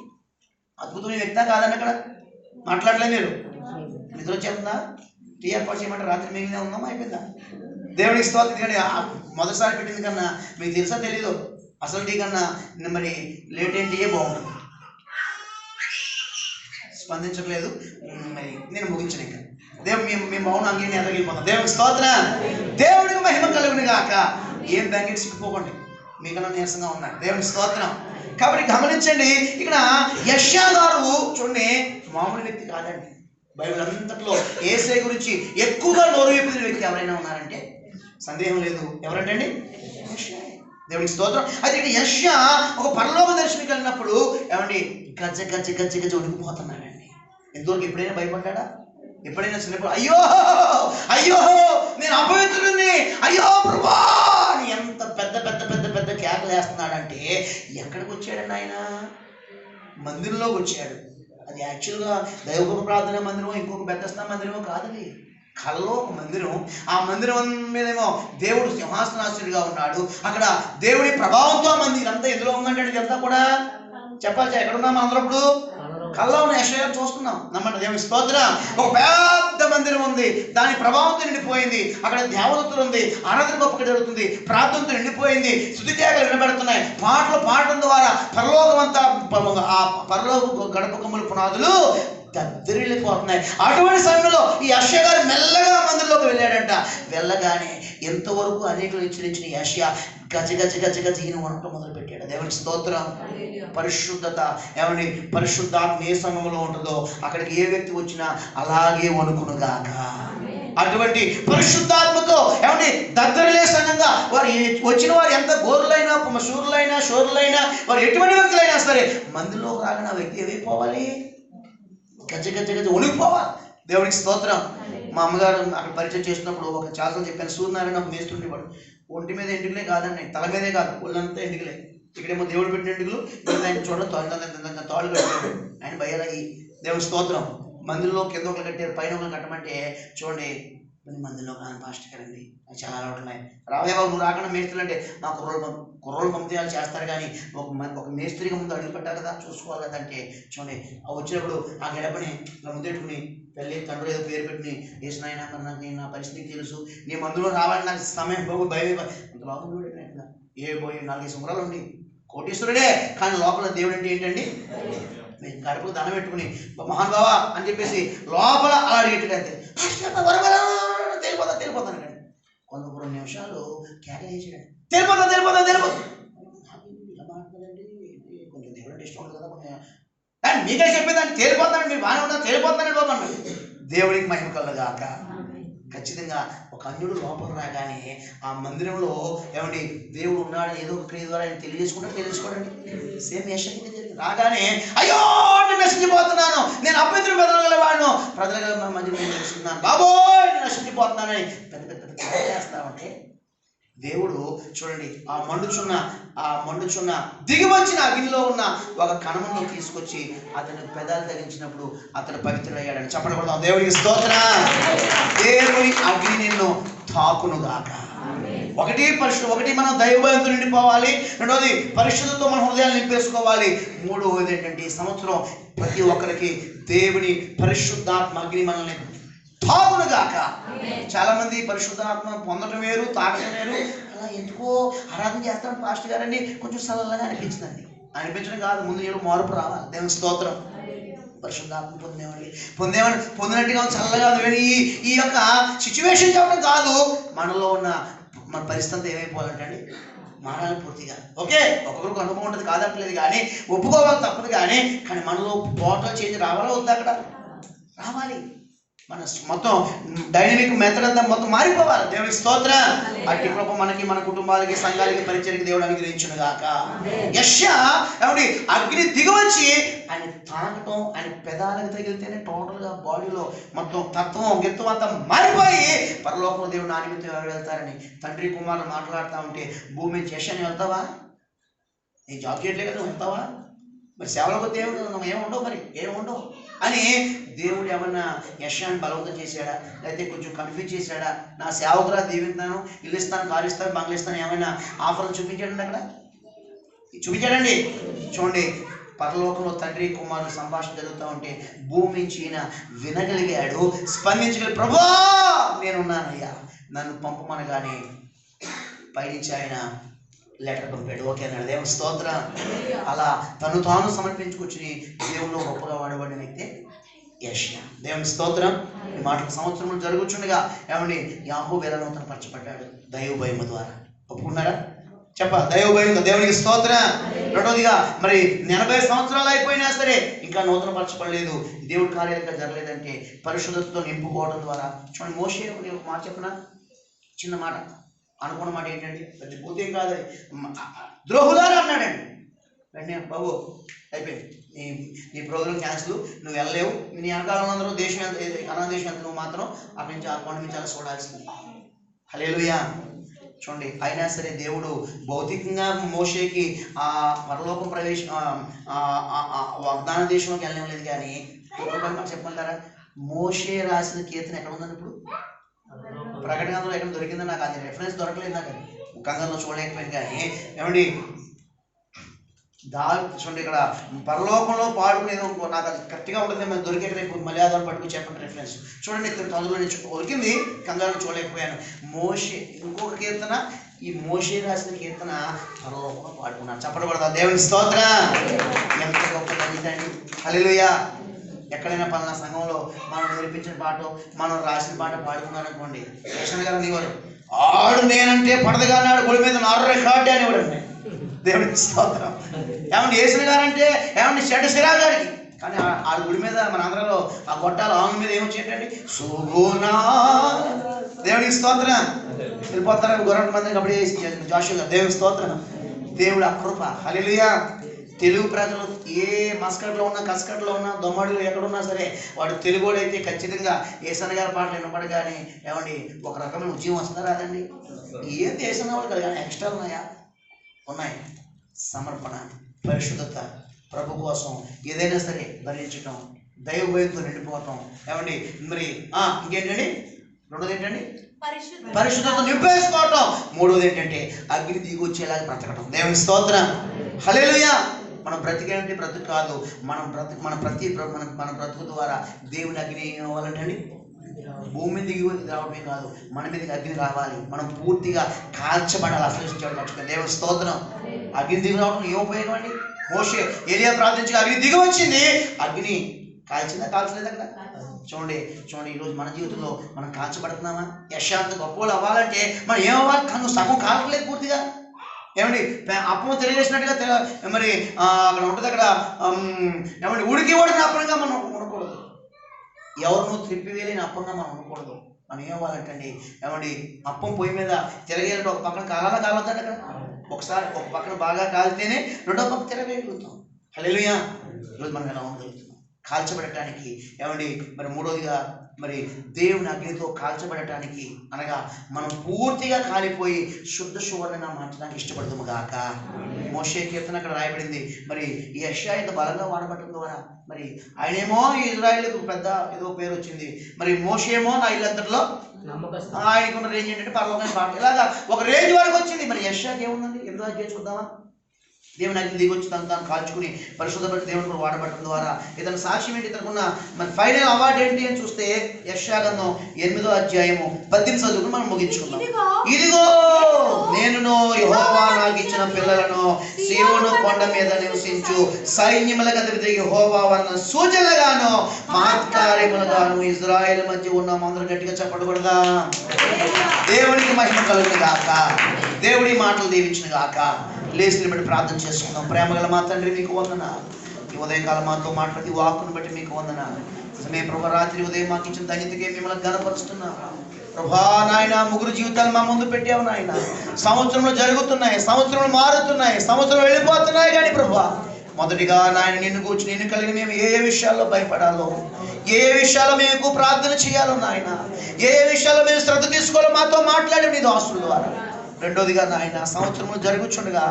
అద్భుతమైన వ్యక్తి కాదండి. అక్కడ మాట్లాడలేదు, మీరు నిద్ర వచ్చేస్తుందా? టీ ఏర్పాటు చేయమంటే రాత్రి మిగిలిన ఉందామా అయిపోయిందా? దేవునికి స్తోత్రం. కానీ మొదటిసారి పెట్టింది కన్నా మీకు తెలుసా తెలీదు, అసలు టీ కన్నా మరి లేట్ ఏంటి బాగుంటుంది. స్పందించట్లేదు, మరి నేను ముగించిన ఇంకా దేవుడు మీ మౌనం అంగీని ఎదగిపోతాం. దేవునికి స్తోత్రం. దేవుడికి మహిమ కలుగును గాక. ఏం బ్యాంకెట్ సిక్కిపోకండి, మీకన్నా నీరసంగా ఉన్నాయి. దేవునికి స్తోత్రం. కాబట్టి గమనించండి, ఇక్కడ యెషయా గారు చూడండి మామూలు వ్యక్తి కాదండి. బైబిల్ అంతట్లో యేసే గురించి ఎక్కువగా నోరు విప్పిన వ్యక్తి ఎవరైనా ఉన్నారంటే సందేహం లేదు. ఎవరంటండి? యెషయా. దేవునికి స్తోత్రం. అయితే ఇక్కడ యెషయా ఒక పరలోక దర్శనం కలిగినప్పుడు ఏమండి గజ్జ గజ్జ గజ్జ గజ్జ వణికిపోతున్నాడండి. ఎంతవరకు ఎప్పుడైనా భయపడ్డా? ఎప్పుడైనా చిన్నప్పుడు అయ్యో అయ్యో నేను అపవిత్రుడిని, అయ్యో ప్రభా అని ఎంత పెద్ద పెద్ద పెద్ద పెద్ద కేకలు వేస్తున్నాడంటే ఎక్కడికి వచ్చాడండి ఆయన? మందిరంలోకి వచ్చాడు. అది యాక్చువల్గా దైవ ప్రార్థన మందిరం, ఇంకొక పెద్ద మందిరమో కాదండి. కలలో ఒక మందిరం. ఆ మందిరం మీదేమో దేవుడు సింహాసనాసుడిగా ఉన్నాడు. అక్కడ దేవుడి ప్రభావంతో మంది ఇదంతా ఎందులో ఉందంటే ఇదంతా కూడా చెప్పాలి. ఎక్కడున్నాం అందరూ? ఇప్పుడు కల్లో ఉన్న యెషయా చూస్తున్నాం. నమ్మండి. దేవుని స్తోత్రం. ఒక పెద్ద మందిరం ఉంది, దాని ప్రభావంతో నిండిపోయింది. అక్కడ దేవదత్తులు ఉంది, ఆరాధన గొప్పగా జరుగుతుంది, ప్రార్థనతో నిండిపోయింది, స్తుతి కేకలు వినబడుతున్నాయి, పాటలు పాడటం ద్వారా పరలోకమంతా ఆ పరలోక గడప కమ్ముల పునాదులు దద్దరిల్లిపోతున్నాయి. అటువంటి సమయంలో ఈ యెషయా గారు మెల్లగా మందిరంలోకి వెళ్ళాడంట. వెళ్ళగానే ఎంతవరకు అనేకులు హెచ్చరించిన యెషయా గజ గజ గజ గజ ఈయన వణకడం మొదలు పెట్టాడు. దేవునికి స్తోత్రం. పరిశుద్ధత ఏమండి, పరిశుద్ధాత్మ ఏ సమయంలో ఉంటుందో అక్కడికి ఏ వ్యక్తి వచ్చినా అలాగే వణుకునుగాక. అటువంటి పరిశుద్ధాత్మతో ఏమండి దద్దరిలే సంఘంగా వారు వచ్చిన వారు ఎంత గోరులైనా శూరులైనా శూరులైనా వారు ఎటువంటి వ్యక్తులైనా సరే మందిరంలోకి రాగానే ఆ వ్యక్తి ఏమైపోవాలి? గజ గజ గజ వణికిపోవాలి. దేవునికి స్తోత్రం. మా అమ్మగారు అక్కడ పరిచయం చేస్తున్నప్పుడు ఒక చాలాసార్లు చెప్పాను, సూర్యనారాయణ ఒక మేస్తుండేవాడు. ఒంటి మీద ఎండుకలే కాదండి, తల మీదే కాదు, ఒళ్ళంతా ఎండుకలే. ఇక్కడేమో దేవుడు పెట్టిన ఎండుకలు, ఆయన చూడండి తాళ్ళు కట్టాడు. ఆయన భయాలకి. దేవుని స్తోత్రం. మందిరంలో కింద ఒకరు కట్టారు, పైన ఒకరు కట్టమంటే చూడండి మందిరంలో కానీ పాస్టర్ గారండి అది చాలా అలవాటు ఉన్నాయి. రావే బాబు నువ్వు రాకుండా మేస్త్రీలు అంటే మా కుర్రోళ్ళు పంపిణీలు చేస్తారు, కానీ ఒక మేస్త్రిగా ముందు అడుగు పెట్టాలి కదా, చూసుకోవాలి కదా. అంటే చూడండి వచ్చినప్పుడు ఆ గడపని ముందెట్టుకుని తల్లి తండ్రి ఏదో పేరు పెట్టుకుని వేసినాయినా మరి నాకు నా పరిస్థితి తెలుసు, నీ మందులో రావాలని నాకు సమయం బాబు భయం అంత బాగుంది. ఏ పోయి 4 సంవత్సరాలు ఉండి కోటీశ్వరుడే, కానీ లోపల దేవుడు అంటే ఏంటండి? గడపకు దండం పెట్టుకుని మహాన్ బావా అని చెప్పేసి లోపల అలా అడిగేట్టుకంతే తెలిపోతాను కానీ 2 నిమిషాలు కేకలేసాడు, తెలిపోతాను ఇలా మాట్లాడండి. కొంచెం దేవుడు అంటే ఇష్టం ఉంటుంది కదా, కొంచెం మీకే చెప్పేదాన్ని తేలిపోతాను, మీరు బాగానే ఉంటారు, తేలిపోతానండి బాబు అన్నాడు. దేవుడికి మహిమ కలుగాక. ఖచ్చితంగా ఒక అన్యుడు లోపల రాగానే ఆ మందిరంలో ఏమండి దేవుడు ఉన్నాడని ఏదో ఒక క్రియ ద్వారా ఆయన తెలియజేసుకోవడండి. సేమ్ యెషయా జరిగింది. రాగానే అయ్యో నేను నశించిపోతున్నాను, నేను అపవిత్రం బెదరగలవాడును, ప్రజల మధ్య నేను నశిస్తున్నాను, బాబోయ్ నేను నశించిపోతున్నానని పెద్ద పెద్ద చేస్తామంటే దేవుడు చూడండి ఆ మండుచున్న దిగివచ్చిన అగ్నిలో ఉన్న ఒక కణమును తీసుకొచ్చి అతని పెదాలు తగిలించినప్పుడు అతను పవిత్రుడయ్యాడని చెప్పడం కూడా దేవుడికి స్తోత్రం. దేవుని అగ్ని నిన్ను తాకునుగాక. ఒకటి మనం దైవభయంతో నిండిపోవాలి. రెండవది పరిశుద్ధతో మన హృదయాలు నింపేసుకోవాలి. మూడవది ఏంటంటే ఈ సంవత్సరం ప్రతి ఒక్కరికి దేవుని పరిశుద్ధాత్మ అగ్ని మనల్ని తాగునుగాక. చాలా మంది పరిశుద్ధాత్మ పొందడం వేరు, తాగడం వేరు. అలా ఎందుకో ఆరాధన చేస్తాను పాస్టర్ గారండి కొంచెం సరళంగా అనిపించడం కాదు, ముందు ఏదో మార్పు రావాలి. దేవుని స్తోత్రం. పరిశుద్ధాత్మ పొందినట్టుగా చల్లగా ఈ యొక్క సిచ్యువేషన్ చెప్పడం కాదు, మనలో ఉన్న మన పరిస్థితి ఏమైపోవాలంటే మారాలి పూర్తిగా. ఓకే, ఒక్కొక్కరికి అనుభవం ఉంటుంది కాదట్లేదు, కానీ ఒప్పుకోవాలి తప్పదు, కానీ మనలో టోటల్ చేంజ్ రావాలా వద్దా? అక్కడ రావాలి. మన మొత్తం డైనమిక్ మెథడ్ అంతా మొత్తం మారిపోవాలి. దేవునికి స్తోత్రం. అట్టి కృప మనకి, మన కుటుంబాలకి, సంఘాలకి, పరిచర్యకి దేవుడు అనుగ్రహించును గాక. యెషయా ఏమండి అగ్ని దిగవచ్చి ఆయన తాగటం, ఆయన పెదాలకు తగిలితేనే టోటల్గా బాడీలో మొత్తం తత్వం గిత్వం అంతా మారిపోయి పరలోకంలో దేవుడు నా నిమిత్తం ఎవరు వెళ్తారని తండ్రి కుమారులు మాట్లాడుతూ ఉంటే భూమి నుంచి యెషయాని వెళ్తావా? నీ జాబ్ చేయట్లే కదా, నువ్వు వెళ్తావా? మరి సేవలకు వస్తే ఏముండవు, మరి ఏముండవు అని దేవుడు ఏమన్నా యెషయాని బలవంతం చేశాడా? లేకపోతే కొంచెం కన్ఫ్యూజ్ చేశాడా? నా సేవకురా దీవిస్తాను, ఇల్లు ఇస్తాను, కారు ఇస్తాను, బంగ్లా ఇస్తాను, ఏమైనా ఆఫర్లు చూపించాడండి? అక్కడ చూపించాడండి. చూడండి, పరలోకంలో తండ్రి కుమారుడు సంభాషణ జరుగుతూ ఉంటే భూమి నుంచి ఈయన వినగలిగాడు, స్పందించగలి. ప్రభువా నేనున్నానయ్యా, నన్ను పంపమనగానే పైనుంచి ఆయన లెటర్ పంపాడు. ఓకే అన్నాడు. దేవుని స్తోత్రం. అలా తను తాను సమర్పించుకొచ్చి దేవుల్లో గొప్పగా వాడబడిన వ్యక్తి యెషయా. దేవుని స్తోత్రం. ఈ మాటకు సంవత్సరంలో జరుగుతుండగా ఏమండి యాకోబు ఎలా నూతన పరచబడ్డాడు? దైవ భయము ద్వారా. ఒప్పుకున్నారా? చెప్పాలి, దైవ భయం. దేవునికి స్తోత్రం. రెండవదిగా మరి 80 సంవత్సరాలు అయిపోయినా సరే ఇంకా నూతన పరచబడలేదు, దేవుడి కార్యాలు ఇంకా జరగలేదంటే పరిశుద్ధతతో నింపుకోవడం ద్వారా. చూడండి, మోషే ఒక మాట చెప్పిన చిన్న మాట, అనుకున్న మాట ఏంటండి, చచ్చిపోతే ఏం కాదు, ద్రోహులారా అన్నాడండి. వెంటనే బాబు అయిపోయింది, నీ ప్రోగ్రామ్ క్యాన్సిల్, నువ్వు వెళ్ళలేవు, నీ వెనకాల అందరూ దేశం అనాథ దేశం ఎంత, నువ్వు మాత్రం అక్కడి నుంచి ఆ కొండ నుంచి అలా చూడాల్సింది. హల్లెలూయా. చూడండి, అయినా సరే దేవుడు భౌతికంగా మోషేకి ఆ పరలోకం వాగ్దాన దేశంలోకి వెళ్ళలేదు. కానీ చెప్పమంటారా, మోషే రాసిన కీర్తన ఎక్కడ ఉందని ఇప్పుడు ప్రకటనలో ఎక్కడ దొరికిందని నాకు అది రెఫరెన్స్ దొరకలేదు. నాకు ముఖంగా చూడలేకపోయింది. కానీ ఏమండి చూడండి, ఇక్కడ పరలోకంలో పాడుకునేది నాకు అది కరెక్ట్గా ఉంటుంది, మనం దొరికే రేపు మలయాళం పట్టుకు చెప్పండి రెఫరెన్స్. చూడండి, తొందరలో నుంచి దొరికింది, కంగారు చూడలేకపోయాను. మోషే ఇంకొక కీర్తన, ఈ మోషే రాసిన కీర్తన పరలోకంలో పాడుకున్నాను. చెప్పబడదా దేవుని స్తోత్రం. ఎంత గొప్ప సంగీతండి. హల్లెలూయా. ఎక్కడైనా పలానా సంఘంలో మనం నేర్పించిన పాట, మనం రాసిన పాట పాడుకున్నారనుకోండి, కృష్ణ గారు అనేవారు, ఆడు నేనంటే పడదగా నాడు గుడి మీద నార్రే కార్డు అనేవాడు. దేవుడికి స్తోత్రం. ఏమంటే యేసు గారంటే ఏమంటే చెడ్డ సిరా గారికి, కానీ ఆ గుడి మీద మన ఆంధ్రలో ఆ గొట్టాలు ఆమె మీద ఏమొచ్చేటండి, సుగుణా. దేవుడికి స్తోత్రం. వెళ్ళిపోతారు గొర్రెల మందిని అప్పుడే జాషువా గారు. దేవుడికి స్తోత్రం. దేవుడు అకృప. హల్లెలూయా. తెలుగు ప్రజలు ఏ మస్కట్లో ఉన్నా, కస్కట్లో ఉన్నా, దొమ్మడిలో ఎక్కడున్నా సరే, వాడు తెలుగుడు అయితే ఖచ్చితంగా యేసన్న గారి పాటలు వినపడగానే ఏమండి ఒక రకమైన ఉద్యమం వస్తుందా రాదండి? ఏం యేసన్న వాళ్ళు కదా, కానీ ఎక్స్ట్రా ఉన్నాయా? ఉన్నాయి. సమర్పణ, పరిశుద్ధత, ప్రభు కోసం ఏదైనా సరే భరించటం, దైవ భయంతో నిండిపోవటం. ఏమండి మరి ఇంకేంటండి, రెండోది ఏంటండి, పరిశుద్ధత నింపేసుకోవటం. మూడోది ఏంటంటే అగ్ని దిగి వచ్చేలాగా బ్రతకటం. దేవుని స్తోత్రం. హల్లెలూయా. మనం బ్రతికేంటి బ్రతుకు కాదు, మన బ్రతుకు ద్వారా దేవుని అగ్ని అవ్వాలంటే భూమి మీద దిగి రావడమే కాదు, మన మీదకి అగ్ని రావాలి, మనం పూర్తిగా కాల్చబడాలి. అసలు దేవుని స్తోత్రం. అగ్ని దిగి రావడం ఏం ఉపయోగం అండి? మోషే ఏలియా ప్రార్థించి అగ్ని దిగి వచ్చింది, అగ్ని కాల్చిందా కాల్చలేదు అక్కడ? చూడండి ఈరోజు మన జీవితంలో మనం కాల్చబడుతున్నామా? యశాంత గొప్పలు అవ్వాలంటే మనం ఏమవ్వాలి? నువ్వు సగం కాల్చలేదు పూర్తిగా. ఏమండి అప్పం తెలియజేసినట్టుగా మరి అక్కడ ఉంటుంది, అక్కడ ఏమండి ఉడికి ఉడికిన అప్పంగా మనం ఉండకూడదు, ఎవరినూ త్రిప్పివేలేని అప్పంగా మనం ఉండకూడదు. మనం ఏమవ్వాలంటండి, ఏమండి అప్పం పొయ్యి మీద తిరగేయాలంటే ఒక పక్కన కాలొద్దండి. అక్కడ ఒకసారి ఒక పక్కన బాగా కాలితేనే రెండో పక్క తిరగేయగలుగుతాం. హల్లెలూయా. ఈరోజు మనం ఎలా ఉండగలుగుతున్నాం కాల్చబడటానికి? ఏమండి మరి మూడోదిగా మరి దేవుని అగ్నితో కాల్చబడటానికి అనగా మనం పూర్తిగా కాలిపోయి శుద్ధ సువర్ణంగా మార్చడానికి ఇష్టపడతాము గాక. మోషే కీర్తన అక్కడ రాయబడింది. మరి ఈ యెషయా ఇంత బలంగా వాడబడటం ద్వారా మరి ఆయనేమో ఇజ్రాయేలుకు పెద్ద ఏదో పేరు వచ్చింది, మరి మోషేమో నా ఇల్లంతట్లో ఆయనకున్న రేంజ్ ఏంటంటే పరలోకానికి పాట, ఇలాగా ఒక రేంజ్ వరకు వచ్చింది. మరి యెషయాకి ఏముందండి? ఎందుకు అది చూద్దామా? దేవుని అగ్ని దిగి వచ్చి తాను కాల్చుకుని పరిశుద్ధపడి దేవుని కూడా వాడబడటం ద్వారా ఇతని సాక్ష్యం ఏంటి, ఇతనుకున్న మరి ఫైనల్ అవార్డు ఏంటి అని చూస్తే యెషయా గ్రంథం 8వ అధ్యాయము 18 చదువుకుని మనం ముగించుకుందాం. ఇదిగో నేను యెహోవా నాకు ఇచ్చిన పిల్లలను సీయోను కొండ మీద నివసించు సైన్యములకు అధిపతి యెహోవా వలన సూచనలుగాను మహత్కార్యములుగాను ఇజ్రాయేల్ మధ్య ఉన్నాం. అందరూ గట్టిగా చెప్పకూడదా? దేవునికి మహిమ కలుగును గాక. దేవుడి మాటలు దీవించును గాక. లేచి బట్టి ప్రార్థన చేసుకుందాం. ప్రేమగల మా తండ్రి మీకు వందనాలు. ఈ ఉదయకాలం మాతో మాట్లాడి వాక్కును బట్టి మీకు వందనాలు. నిజమే ప్రభు, రాత్రి ఉదయం మాకు ఇచ్చిన ధన్యతకే మిమ్మల్ని ఘనపరుస్తున్నాం ప్రభా. నాయన ముగ్గురు జీవితాలు మా ముందు పెట్టావు నాయన. సంవత్సరంలో జరుగుతున్నాయి, సంవత్సరంలో మారుతున్నాయి, సంవత్సరం వెళ్ళిపోతున్నాయి. కానీ ప్రభా మొదటిగా నాయన నిన్ను కూర్చుని నిన్ను కలిగి మేము ఏ విషయాల్లో భయపడాలో, ఏ విషయాల్లో మేము ఎక్కువ ప్రార్థన చేయాలో నాయన, ఏ విషయాల్లో మేము శ్రద్ధ తీసుకోవాలో మాతో మాట్లాడి మీ దాసుల ద్వారా. రెండోదిగా నాయన సంవత్సరంలో జరుగుచుండగా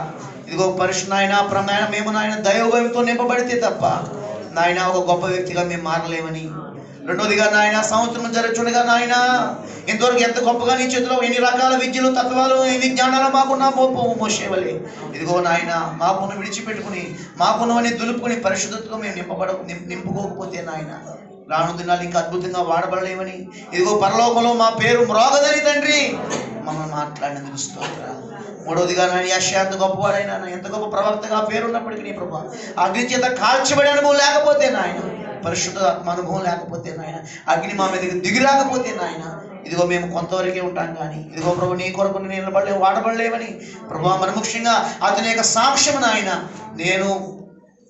ఇదిగో పరిశుద్ధ నాయన ప్రమాణ మేము నాయన దైవభయంతో నింపబడితే తప్ప నాయన ఒక గొప్ప వ్యక్తిగా మేము మారలేమని. రెండోదిగా నాయన సంవత్సరం జరుగుచుండగా నాయన ఇంతవరకు ఎంత గొప్పగా నీ చేతిలో ఎన్ని రకాల విద్యలు, తత్వాలు, ఎన్ని జ్ఞానాలు మాకున్నా మోసేవలే ఇదిగో నాయన మాకున్న విడిచిపెట్టుకుని మాకున్నవన్నీ దులుపుకుని పరిశుద్ధతతో మేము నింపుకోకపోతే నాయన రాను దినాలు ఇంకా అద్భుతంగా వాడబడలేమని ఇదిగో పరలోకంలో మా పేరు మ్రోగదని తండ్రి మమ్మల్ని మాట్లాడినందుకు స్తోత్రాలు. మూడవదిగా నాయన యెషయా ఎంత గొప్పవాడైనా, ఎంత గొప్ప ప్రవక్తగా పేరున్నప్పటికీ నీ ప్రభు అగ్ని చేత కాల్చబడే అనుభవం లేకపోతే నాయన, పరిశుద్ధ అనుభవం లేకపోతే నాయన, అగ్ని మా మీదకి దిగి రాకపోతే నాయన ఇదిగో మేము కొంతవరకే ఉంటాం. కానీ ఇదిగో ప్రభు నీ కొరకు నిలబడలేము, వాడబడలేమని ప్రభు మరి ముఖ్యంగా అతని యొక్క సాక్ష్యం నాయన, నేను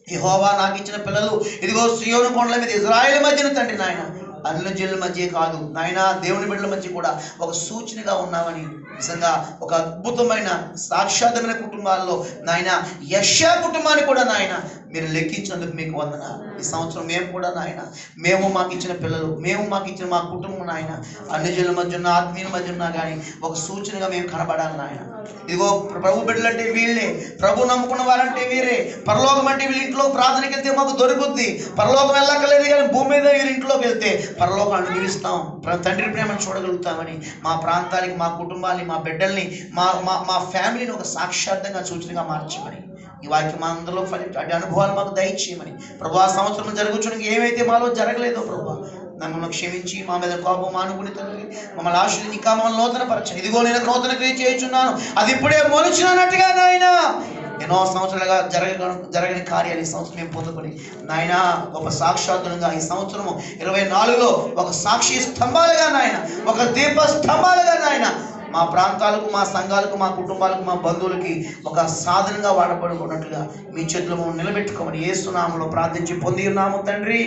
యెహోవా నాకు ఇచ్చిన పిల్లలు ఇదిగో సీయోను కొండల మీద ఇజ్రాయేల్ మధ్యన తండ్రి నాయన అన్యజనుల మధ్య కాదు నాయన, దేవుని బిడ్డల మధ్య కూడా ఒక సూచనగా ఉన్నామని నిజంగా ఒక అద్భుతమైన సాక్షాత్మైన కుటుంబాల్లో నాయన యెషయా కుటుంబాన్ని కూడా నాయన మీరు లెక్కించినందుకు మీకు వందన. ఈ సంవత్సరం మేము కూడా నాయన, మేము మాకు ఇచ్చిన పిల్లలు, మేము మాకు ఇచ్చిన మా కుటుంబం నాయన, అన్యజనుల మధ్య ఉన్న ఆత్మీయుల మధ్య ఉన్నా కానీ ఒక సూచనగా మేము కనబడాలి నాయన. ఇదిగో ప్రభు బిడ్డలు అంటే వీళ్ళే, ప్రభు నమ్ముకున్న వారంటే వీరే, పరలోకం అంటే వీళ్ళ ఇంట్లో ప్రార్థనకి వెళ్తే మాకు దొరుకుద్ది, పరలోకం వెళ్ళక్కర్లేదు కానీ భూమి మీద వీళ్ళ ఇంట్లోకి వెళ్తే పరలోకం అనుభవిస్తాం, తండ్రి ప్రేమను చూడగలుగుతామని మా ప్రాంతానికి, మా కుటుంబాన్ని, మా బిడ్డల్ని, మా ఫ్యామిలీని ఒక సాక్షాత్తంగా సూచనగా మార్చమని ఈ వాక్యం మా అందరిలో అటు అనుభవాలు మాకు దయచేయమని ప్రభు. ఆ సంవత్సరం జరుగుతున్న ఏమైతే మాలో జరగలేదో ప్రభు నన్ను క్షమించి మా మీద కోపం మానుకుని తండ్రి మమ్మల్ని ఆశలు ఇంకా మమ్మల్ని నూతన పరచండి. ఇదిగో నేను నూతన క్రియ చేయుచున్నాను, అది ఇప్పుడే మొలిచినట్టుగా నాయన ఎన్నో సంవత్సరాలుగా జరగని కార్యాలు ఈ సంవత్సరం మేము పొందుకొని నాయన ఒక సాక్షాత్తులుగా ఈ సంవత్సరము 24లో ఒక సాక్షి స్తంభాలుగా నాయన, ఒక దీప స్తంభాలుగా నాయన మా ప్రాంతాలకు, మా సంఘాలకు, మా కుటుంబాలకు, మా బంధువులకి ఒక సాధనంగా వాడబడుకున్నట్లుగా మీ చేతులు నిలబెట్టుకోమని యేసు నామములో ప్రార్థించి పొంది ఉన్నాము తండ్రి.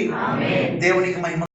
దేవునికి మహిమ.